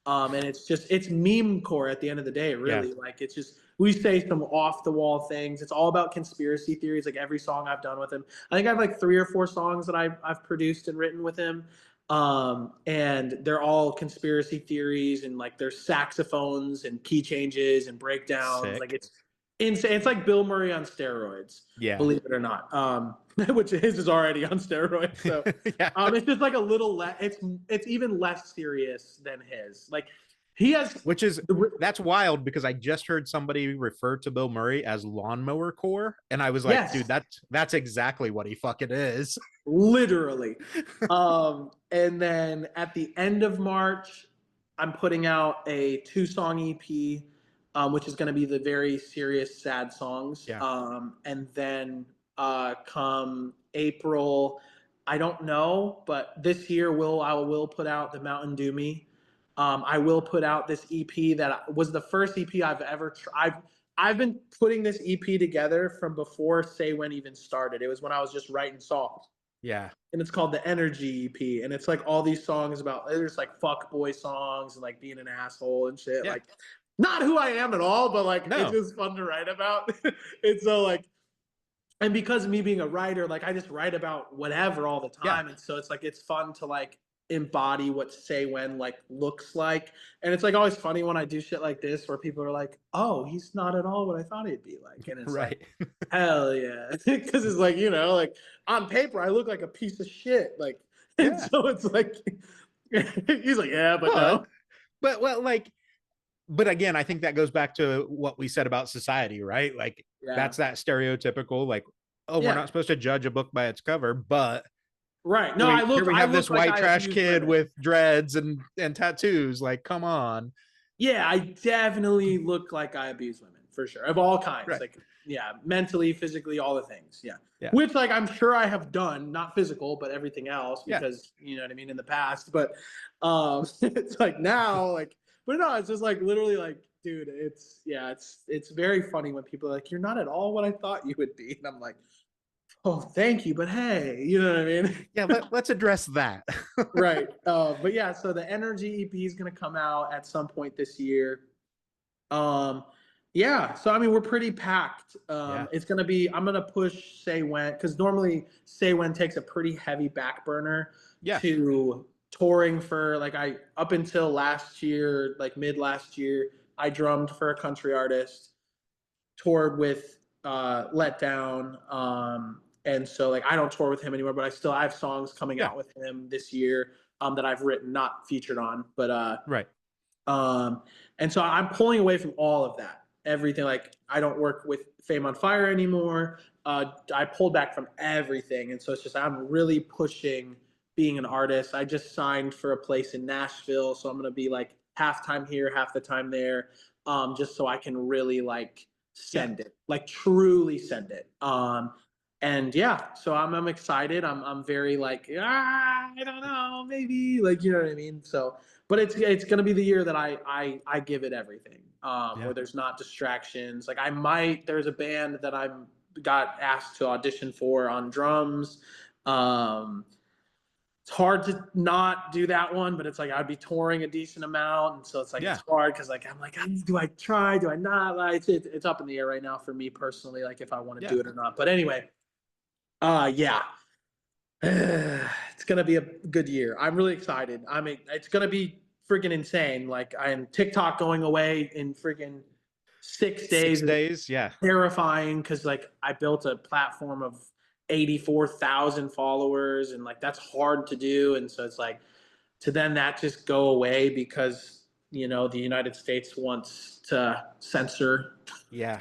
[SPEAKER 2] And it's meme core at the end of the day,
[SPEAKER 1] Yeah,
[SPEAKER 2] really. Like it's just we say some off the wall things. It's all about conspiracy theories, like every song I've done with him. I think I have like 3 or 4 songs that I've produced and written with him. And they're all conspiracy theories and like there's saxophones and key changes and breakdowns. Like
[SPEAKER 1] sick.
[SPEAKER 2] it's insane. It's like Bill Murray on steroids,
[SPEAKER 1] Yeah.
[SPEAKER 2] believe it or not. Which his is already on steroids. So
[SPEAKER 1] Yeah.
[SPEAKER 2] it's just like a little less. It's even less serious than his. Like he has,
[SPEAKER 1] Which is that's wild because I just heard somebody refer to Bill Murray as lawnmower core, and I was like,
[SPEAKER 2] yes,
[SPEAKER 1] dude, that's exactly what he fucking is.
[SPEAKER 2] literally. And then at the end of March, I'm putting out a 2-song EP, which is going to be the very serious, sad songs.
[SPEAKER 1] Yeah.
[SPEAKER 2] And then come April, I don't know, but this year I will put out the Mountain Dew Me. I will put out this EP that was the first EP I've ever. I've been putting this EP together from before Saywhen even started. It was when I was just writing songs.
[SPEAKER 1] Yeah.
[SPEAKER 2] And it's called the Energy EP, and it's like all these songs about there's like fuck boy songs and like being an asshole and shit.
[SPEAKER 1] Yeah.
[SPEAKER 2] Like, not who I am at all, but like it's
[SPEAKER 1] No.
[SPEAKER 2] just fun to write about. And so like, and because of me being a writer, like I just write about whatever all the
[SPEAKER 1] Yeah.
[SPEAKER 2] time, and so it's like it's fun to like embody what Saywhen like looks like. And it's like always funny when I do shit like this where people are like, oh, he's not at all what I thought he'd be like. And it's
[SPEAKER 1] Right.
[SPEAKER 2] like, hell yeah. Because it's like, you know, like on paper I look like a piece of shit. Like, and
[SPEAKER 1] Yeah.
[SPEAKER 2] so it's like he's like, yeah, but no.
[SPEAKER 1] But well, like, but again, I think that goes back to what we said about society, right? Like
[SPEAKER 2] Yeah.
[SPEAKER 1] that's that stereotypical, like, oh, we're
[SPEAKER 2] Yeah.
[SPEAKER 1] not supposed to judge a book by its cover, but
[SPEAKER 2] Right. No,
[SPEAKER 1] here we have this
[SPEAKER 2] like
[SPEAKER 1] white trash
[SPEAKER 2] abuse
[SPEAKER 1] kid
[SPEAKER 2] women.
[SPEAKER 1] with dreads and tattoos. Like, come on.
[SPEAKER 2] Yeah, I definitely look like I abuse women for sure, of all kinds.
[SPEAKER 1] Right.
[SPEAKER 2] Like, yeah, mentally, physically, all the things. Yeah.
[SPEAKER 1] Yeah.
[SPEAKER 2] Which, like, I'm sure I have done, not physical, but everything else
[SPEAKER 1] Yeah.
[SPEAKER 2] because, you know what I mean, in the past. But it's like now, like, but no, it's just like literally like, dude, it's very funny when people are like, you're not at all what I thought you would be. And I'm like, oh, thank you, but hey, you know what I mean?
[SPEAKER 1] Yeah, let's address that.
[SPEAKER 2] Right. But yeah, so the Energy EP is going to come out at some point this year. Yeah, so I mean, we're pretty packed.
[SPEAKER 1] Yeah.
[SPEAKER 2] It's going to be, I'm going to push Saywhen, because normally Saywhen takes a pretty heavy back burner
[SPEAKER 1] Yeah.
[SPEAKER 2] to touring for, like, up until last year, like mid last year, I drummed for a country artist, toured with Let Down. And so like I don't tour with him anymore, but I have songs coming out with him this year that I've written, not featured on, but
[SPEAKER 1] Right.
[SPEAKER 2] And so I'm pulling away from all of that. Everything, like I don't work with Fame on Fire anymore. I pulled back from everything, and so it's just I'm really pushing being an artist. I just signed for a place in Nashville, so I'm gonna be like half time here, half the time there, just so I can really like send it, like truly send it. And yeah, so I'm excited. I'm very like, I don't know, maybe, like, you know what I mean? So, but it's gonna be the year that I give it everything. Where there's not distractions. Like there's a band that I'm got asked to audition for on drums. It's hard to not do that one, but it's like I'd be touring a decent amount, and so it's like it's hard because like I'm like, do I try? Do I not? Like it's up in the air right now for me personally, like if I want to do it or not. But anyway, yeah, it's gonna be a good year. I'm really excited. I mean, it's gonna be freaking insane. Like I'm TikTok going away in freaking 6 days.
[SPEAKER 1] 6 days, yeah.
[SPEAKER 2] Terrifying because like I built a platform of 84,000 followers, and like that's hard to do. And so it's like to then that just go away because you know the United States wants to censor.
[SPEAKER 1] Yeah.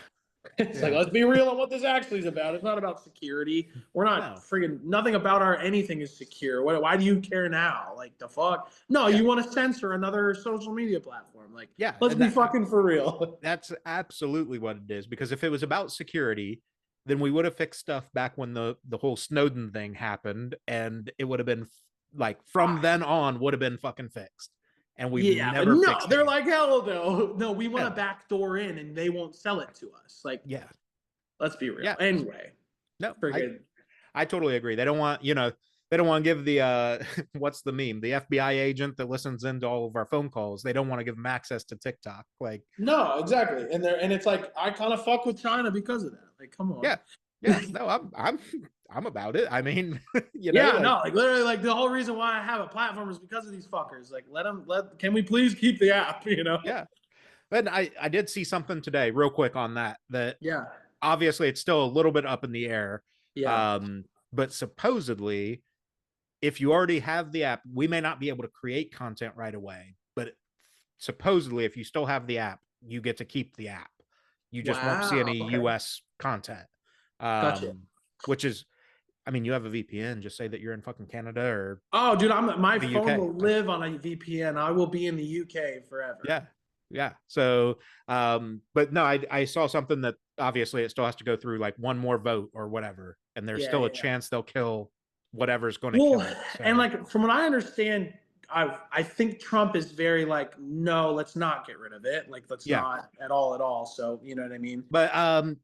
[SPEAKER 2] It's like, let's be real on what this actually is about. It's not about security. We're not friggin' nothing about our anything is secure. Why do you care now? Like the fuck? No, you want to censor another social media platform. Like, let's be fucking for real.
[SPEAKER 1] That's absolutely what it is. Because if it was about security, then we would have fixed stuff back when the whole Snowden thing happened, and it would have been like from then on would have been fucking fixed. And we never fixed
[SPEAKER 2] they're
[SPEAKER 1] it.
[SPEAKER 2] like, hell no, we want to back door in and they won't sell it to us. Like, let's be real. Anyway.
[SPEAKER 1] No,
[SPEAKER 2] Friggin'
[SPEAKER 1] I totally agree. They don't want, they don't want to give the what's the meme? The FBI agent that listens into all of our phone calls. They don't want to give them access to TikTok. Like,
[SPEAKER 2] no, exactly. And it's like I kind of fuck with China because of that. Like, come on.
[SPEAKER 1] yeah, yeah. No, I'm about it. I mean,
[SPEAKER 2] Yeah,
[SPEAKER 1] like,
[SPEAKER 2] no, like literally, like the whole reason why I have a platform is because of these fuckers. Like, can we please keep the app? You know?
[SPEAKER 1] yeah. And I did see something today, real quick on that
[SPEAKER 2] Yeah,
[SPEAKER 1] obviously it's still a little bit up in the air.
[SPEAKER 2] yeah.
[SPEAKER 1] Um, but supposedly, if you already have the app, we may not be able to create content right away, but supposedly, if you still have the app, you get to keep the app. You just won't see
[SPEAKER 2] Wow.
[SPEAKER 1] any
[SPEAKER 2] Okay.
[SPEAKER 1] US content.
[SPEAKER 2] Gotcha.
[SPEAKER 1] Which is, I mean, you have a VPN, just say that you're in fucking Canada or
[SPEAKER 2] Oh, dude, my
[SPEAKER 1] the
[SPEAKER 2] phone
[SPEAKER 1] UK.
[SPEAKER 2] will live on a VPN. I will be in the UK forever.
[SPEAKER 1] Yeah. Yeah. So, but no, I saw something that obviously it still has to go through like one more vote or whatever, and there's
[SPEAKER 2] Yeah,
[SPEAKER 1] still a
[SPEAKER 2] yeah.
[SPEAKER 1] chance they'll kill whatever's going to
[SPEAKER 2] Well,
[SPEAKER 1] kill it.
[SPEAKER 2] and
[SPEAKER 1] So,
[SPEAKER 2] like from what I understand, I think Trump is very like, no, let's not get rid of it. Like, let's
[SPEAKER 1] yeah.
[SPEAKER 2] not at all, at all. So you know what I mean?
[SPEAKER 1] But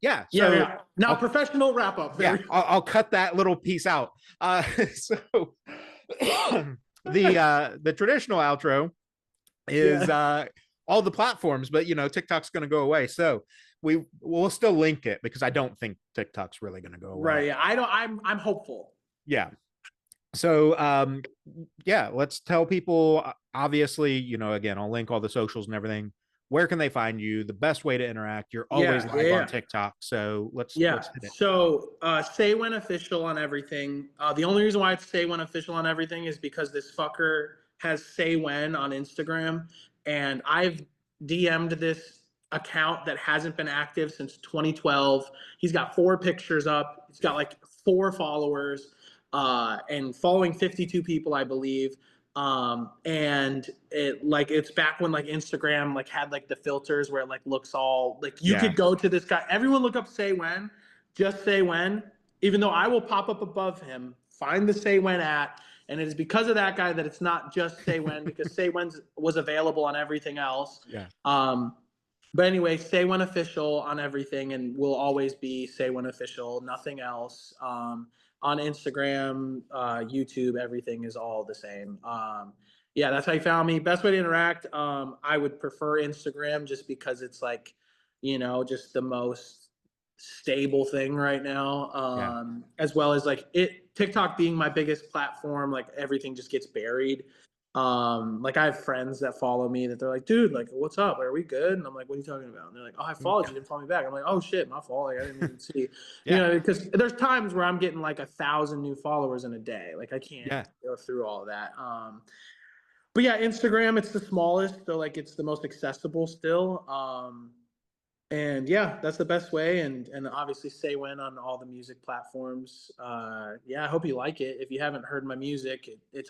[SPEAKER 1] yeah.
[SPEAKER 2] Yeah,
[SPEAKER 1] So
[SPEAKER 2] yeah. Now,
[SPEAKER 1] I'll
[SPEAKER 2] professional wrap up. There
[SPEAKER 1] yeah,
[SPEAKER 2] we go.
[SPEAKER 1] I'll cut that little piece out. So the traditional outro is
[SPEAKER 2] Yeah.
[SPEAKER 1] all the platforms, but TikTok's going to go away. So we'll still link it because I don't think TikTok's really going to go away.
[SPEAKER 2] Right. Yeah. I don't. I'm hopeful.
[SPEAKER 1] Yeah. So yeah, let's tell people. Obviously, again, I'll link all the socials and everything. Where can they find you? The best way to interact. You're always
[SPEAKER 2] Yeah.
[SPEAKER 1] live on
[SPEAKER 2] Yeah.
[SPEAKER 1] TikTok, so let's
[SPEAKER 2] Yeah.
[SPEAKER 1] hit it.
[SPEAKER 2] So Saywhen official on everything. The only reason why it's Saywhen official on everything is because this fucker has Saywhen on Instagram, and I've DM'd this account that hasn't been active since 2012. He's got 4 pictures up. He's got like 4 followers, and following 52 people, I believe. And it's back when like Instagram like had like the filters where it like looks all like you
[SPEAKER 1] Yeah,
[SPEAKER 2] could go to this guy. Everyone look up Say When, just Say When. Even though I will pop up above him, find the Say When at, and it is because of that guy that it's not just Say When because Say When was available on everything else.
[SPEAKER 1] yeah,
[SPEAKER 2] But anyway, Say When official on everything, and will always be Say When official, nothing else. On Instagram, YouTube, everything is all the same. Yeah, that's how you found me. Best way to interact. I would prefer Instagram just because it's like, just the most stable thing right now.
[SPEAKER 1] yeah.
[SPEAKER 2] As well as like TikTok being my biggest platform, like everything just gets buried. Like I have friends that follow me that they're like, dude, like, what's up? Are we good? And I'm like, what are you talking about? And they're like, oh, I followed you, didn't follow me back. I'm like, oh shit, my fault. Like, I didn't even see,
[SPEAKER 1] Yeah,
[SPEAKER 2] because there's times where I'm getting like 1,000 new followers in a day. Like I can't
[SPEAKER 1] yeah.
[SPEAKER 2] go through all of that. But yeah, Instagram, it's the smallest, so like it's the most accessible still. And yeah, that's the best way. And obviously Say When on all the music platforms. Yeah, I hope you like it. If you haven't heard my music, it's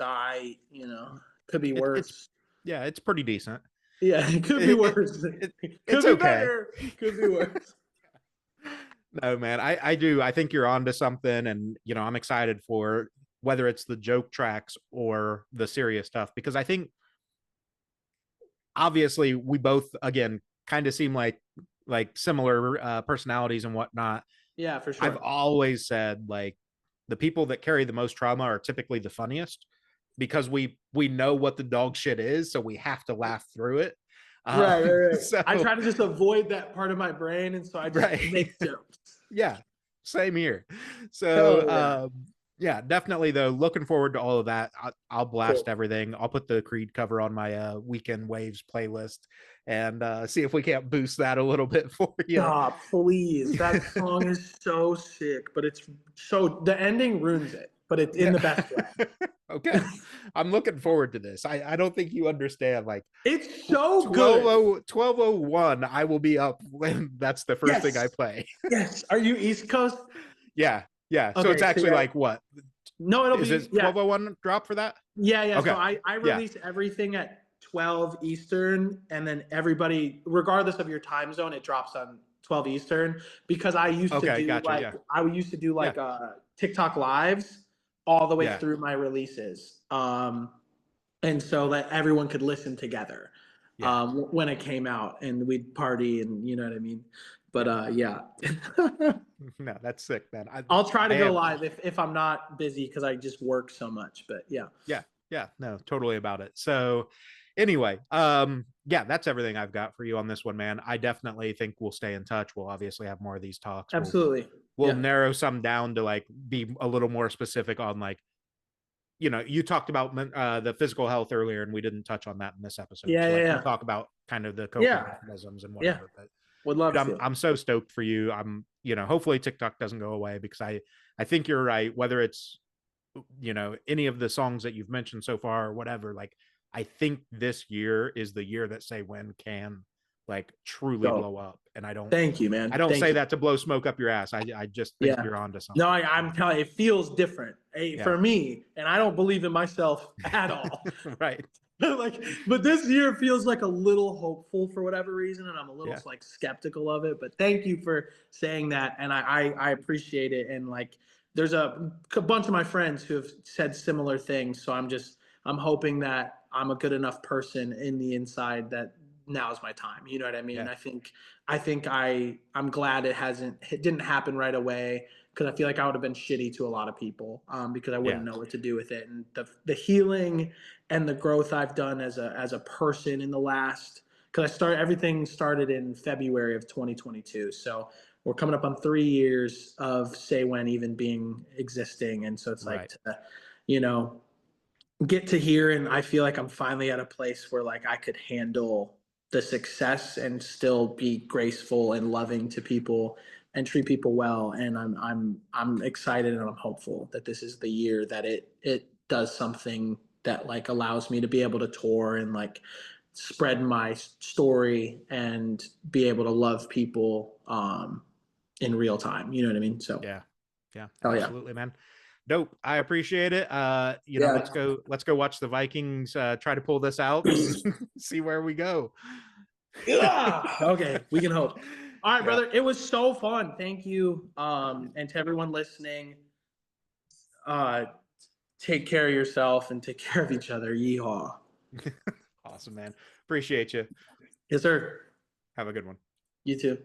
[SPEAKER 2] could be
[SPEAKER 1] It's
[SPEAKER 2] worse.
[SPEAKER 1] yeah, it's pretty decent.
[SPEAKER 2] Yeah, it could be
[SPEAKER 1] It, it,
[SPEAKER 2] worse.
[SPEAKER 1] it's
[SPEAKER 2] Could be
[SPEAKER 1] okay.
[SPEAKER 2] better. Could be worse.
[SPEAKER 1] No, man, I do. I think you're onto something, and I'm excited for whether it's the joke tracks or the serious stuff because I think obviously we both again kind of seem like similar personalities and whatnot.
[SPEAKER 2] Yeah, for
[SPEAKER 1] I've
[SPEAKER 2] sure.
[SPEAKER 1] always said like the people that carry the most trauma are typically the funniest because we know what the dog shit is, so we have to laugh through it.
[SPEAKER 2] Right, right, right.
[SPEAKER 1] So
[SPEAKER 2] I try to just avoid that part of my brain, and so I just
[SPEAKER 1] right,
[SPEAKER 2] make jokes.
[SPEAKER 1] yeah, same here. So
[SPEAKER 2] Hell yeah.
[SPEAKER 1] yeah, definitely though. Looking forward to all of that. I'll
[SPEAKER 2] Cool.
[SPEAKER 1] blast everything. I'll put the Creed cover on my weekend waves playlist and see if we can't boost that a little bit for you.
[SPEAKER 2] Stop, please. That song is so sick, but it's so the ending ruins it, but it's in
[SPEAKER 1] Yeah.
[SPEAKER 2] the best way.
[SPEAKER 1] Okay. I'm looking forward to this. I don't think you understand. Like
[SPEAKER 2] It's so good.
[SPEAKER 1] 1201, I will be up when that's the first thing I
[SPEAKER 2] Yes.
[SPEAKER 1] play.
[SPEAKER 2] Yes. Are you East Coast?
[SPEAKER 1] Yeah. Yeah. So
[SPEAKER 2] Okay,
[SPEAKER 1] it's
[SPEAKER 2] so
[SPEAKER 1] actually
[SPEAKER 2] yeah.
[SPEAKER 1] like what?
[SPEAKER 2] No, it'll
[SPEAKER 1] Is
[SPEAKER 2] be
[SPEAKER 1] it
[SPEAKER 2] yeah.
[SPEAKER 1] 1201 drop for that?
[SPEAKER 2] Yeah, yeah. So
[SPEAKER 1] Okay.
[SPEAKER 2] I
[SPEAKER 1] Yeah.
[SPEAKER 2] release everything at 12 Eastern, and then everybody, regardless of your time zone, it drops on 12 Eastern because I used to
[SPEAKER 1] Okay.
[SPEAKER 2] do
[SPEAKER 1] Gotcha. Yeah. Yeah.
[SPEAKER 2] TikTok lives all the way
[SPEAKER 1] Yeah.
[SPEAKER 2] through my releases. And so that everyone could listen together
[SPEAKER 1] Yeah.
[SPEAKER 2] when it came out, and we'd party, and you know what I mean. But yeah.
[SPEAKER 1] No, that's sick, man.
[SPEAKER 2] I'll try to
[SPEAKER 1] I
[SPEAKER 2] go
[SPEAKER 1] am,
[SPEAKER 2] live if I'm not busy because I just work so much. But yeah.
[SPEAKER 1] yeah, no, totally about it. So anyway, yeah, that's everything I've got for you on this one, man. I definitely think we'll stay in touch. We'll obviously have more of these talks.
[SPEAKER 2] Absolutely.
[SPEAKER 1] We'll
[SPEAKER 2] Yeah.
[SPEAKER 1] narrow some down to like be a little more specific on like, you know, you talked about the physical health earlier, and we didn't touch on that in this episode.
[SPEAKER 2] Yeah.
[SPEAKER 1] So like,
[SPEAKER 2] Yeah.
[SPEAKER 1] we'll
[SPEAKER 2] Yeah.
[SPEAKER 1] talk about kind of the coping
[SPEAKER 2] Yeah.
[SPEAKER 1] mechanisms and
[SPEAKER 2] Yeah.
[SPEAKER 1] whatever. But
[SPEAKER 2] Would love
[SPEAKER 1] dude,
[SPEAKER 2] to.
[SPEAKER 1] I'm so stoked for you. I'm, you know, hopefully TikTok doesn't go away, because I think you're right. Whether it's, you know, any of the songs that you've mentioned so far or whatever, like I think this year is the year that Saywhen can like truly
[SPEAKER 2] So
[SPEAKER 1] blow up. And
[SPEAKER 2] thank you, man.
[SPEAKER 1] I don't
[SPEAKER 2] Thank
[SPEAKER 1] say
[SPEAKER 2] you.
[SPEAKER 1] that to blow smoke up your ass. I just think
[SPEAKER 2] Yeah.
[SPEAKER 1] you're onto something.
[SPEAKER 2] No, I'm telling you, it feels different
[SPEAKER 1] Yeah.
[SPEAKER 2] for me, and I don't believe in myself at all.
[SPEAKER 1] Right.
[SPEAKER 2] Like, but this year feels like a little hopeful for whatever reason, and I'm a little
[SPEAKER 1] Yeah.
[SPEAKER 2] like skeptical of it. But thank you for saying that, and I appreciate it. And like, there's a bunch of my friends who have said similar things, so I'm hoping that I'm a good enough person in the inside that now's my time. You know what I mean?
[SPEAKER 1] Yeah.
[SPEAKER 2] I'm glad it didn't happen right away, because I feel like I would have been shitty to a lot of people, because I wouldn't
[SPEAKER 1] Yeah.
[SPEAKER 2] know what to do with it. And the healing and the growth I've done as a person in the last, because everything started in February of 2022. So we're coming up on 3 years of Saywhen even being existing. And so it's like,
[SPEAKER 1] Right.
[SPEAKER 2] to, you know, get to here, and I feel like I'm finally at a place where like I could handle the success and still be graceful and loving to people and treat people well. And I'm excited, and I'm hopeful that this is the year that it does something that like allows me to be able to tour and like spread my story and be able to love people in real time. You know what I mean? So
[SPEAKER 1] Yeah. Yeah.
[SPEAKER 2] hell yeah.
[SPEAKER 1] Absolutely, man. Dope. I appreciate it. You know,
[SPEAKER 2] Yeah.
[SPEAKER 1] let's go watch the Vikings try to pull this out and see where we go.
[SPEAKER 2] Yeah. Okay, we can hope. All right,
[SPEAKER 1] Yeah.
[SPEAKER 2] brother. It was so fun. Thank you. And to everyone listening, take care of yourself and take care of each other. Yeehaw.
[SPEAKER 1] Awesome, man. Appreciate you.
[SPEAKER 2] Yes, sir.
[SPEAKER 1] Have a good one.
[SPEAKER 2] You too.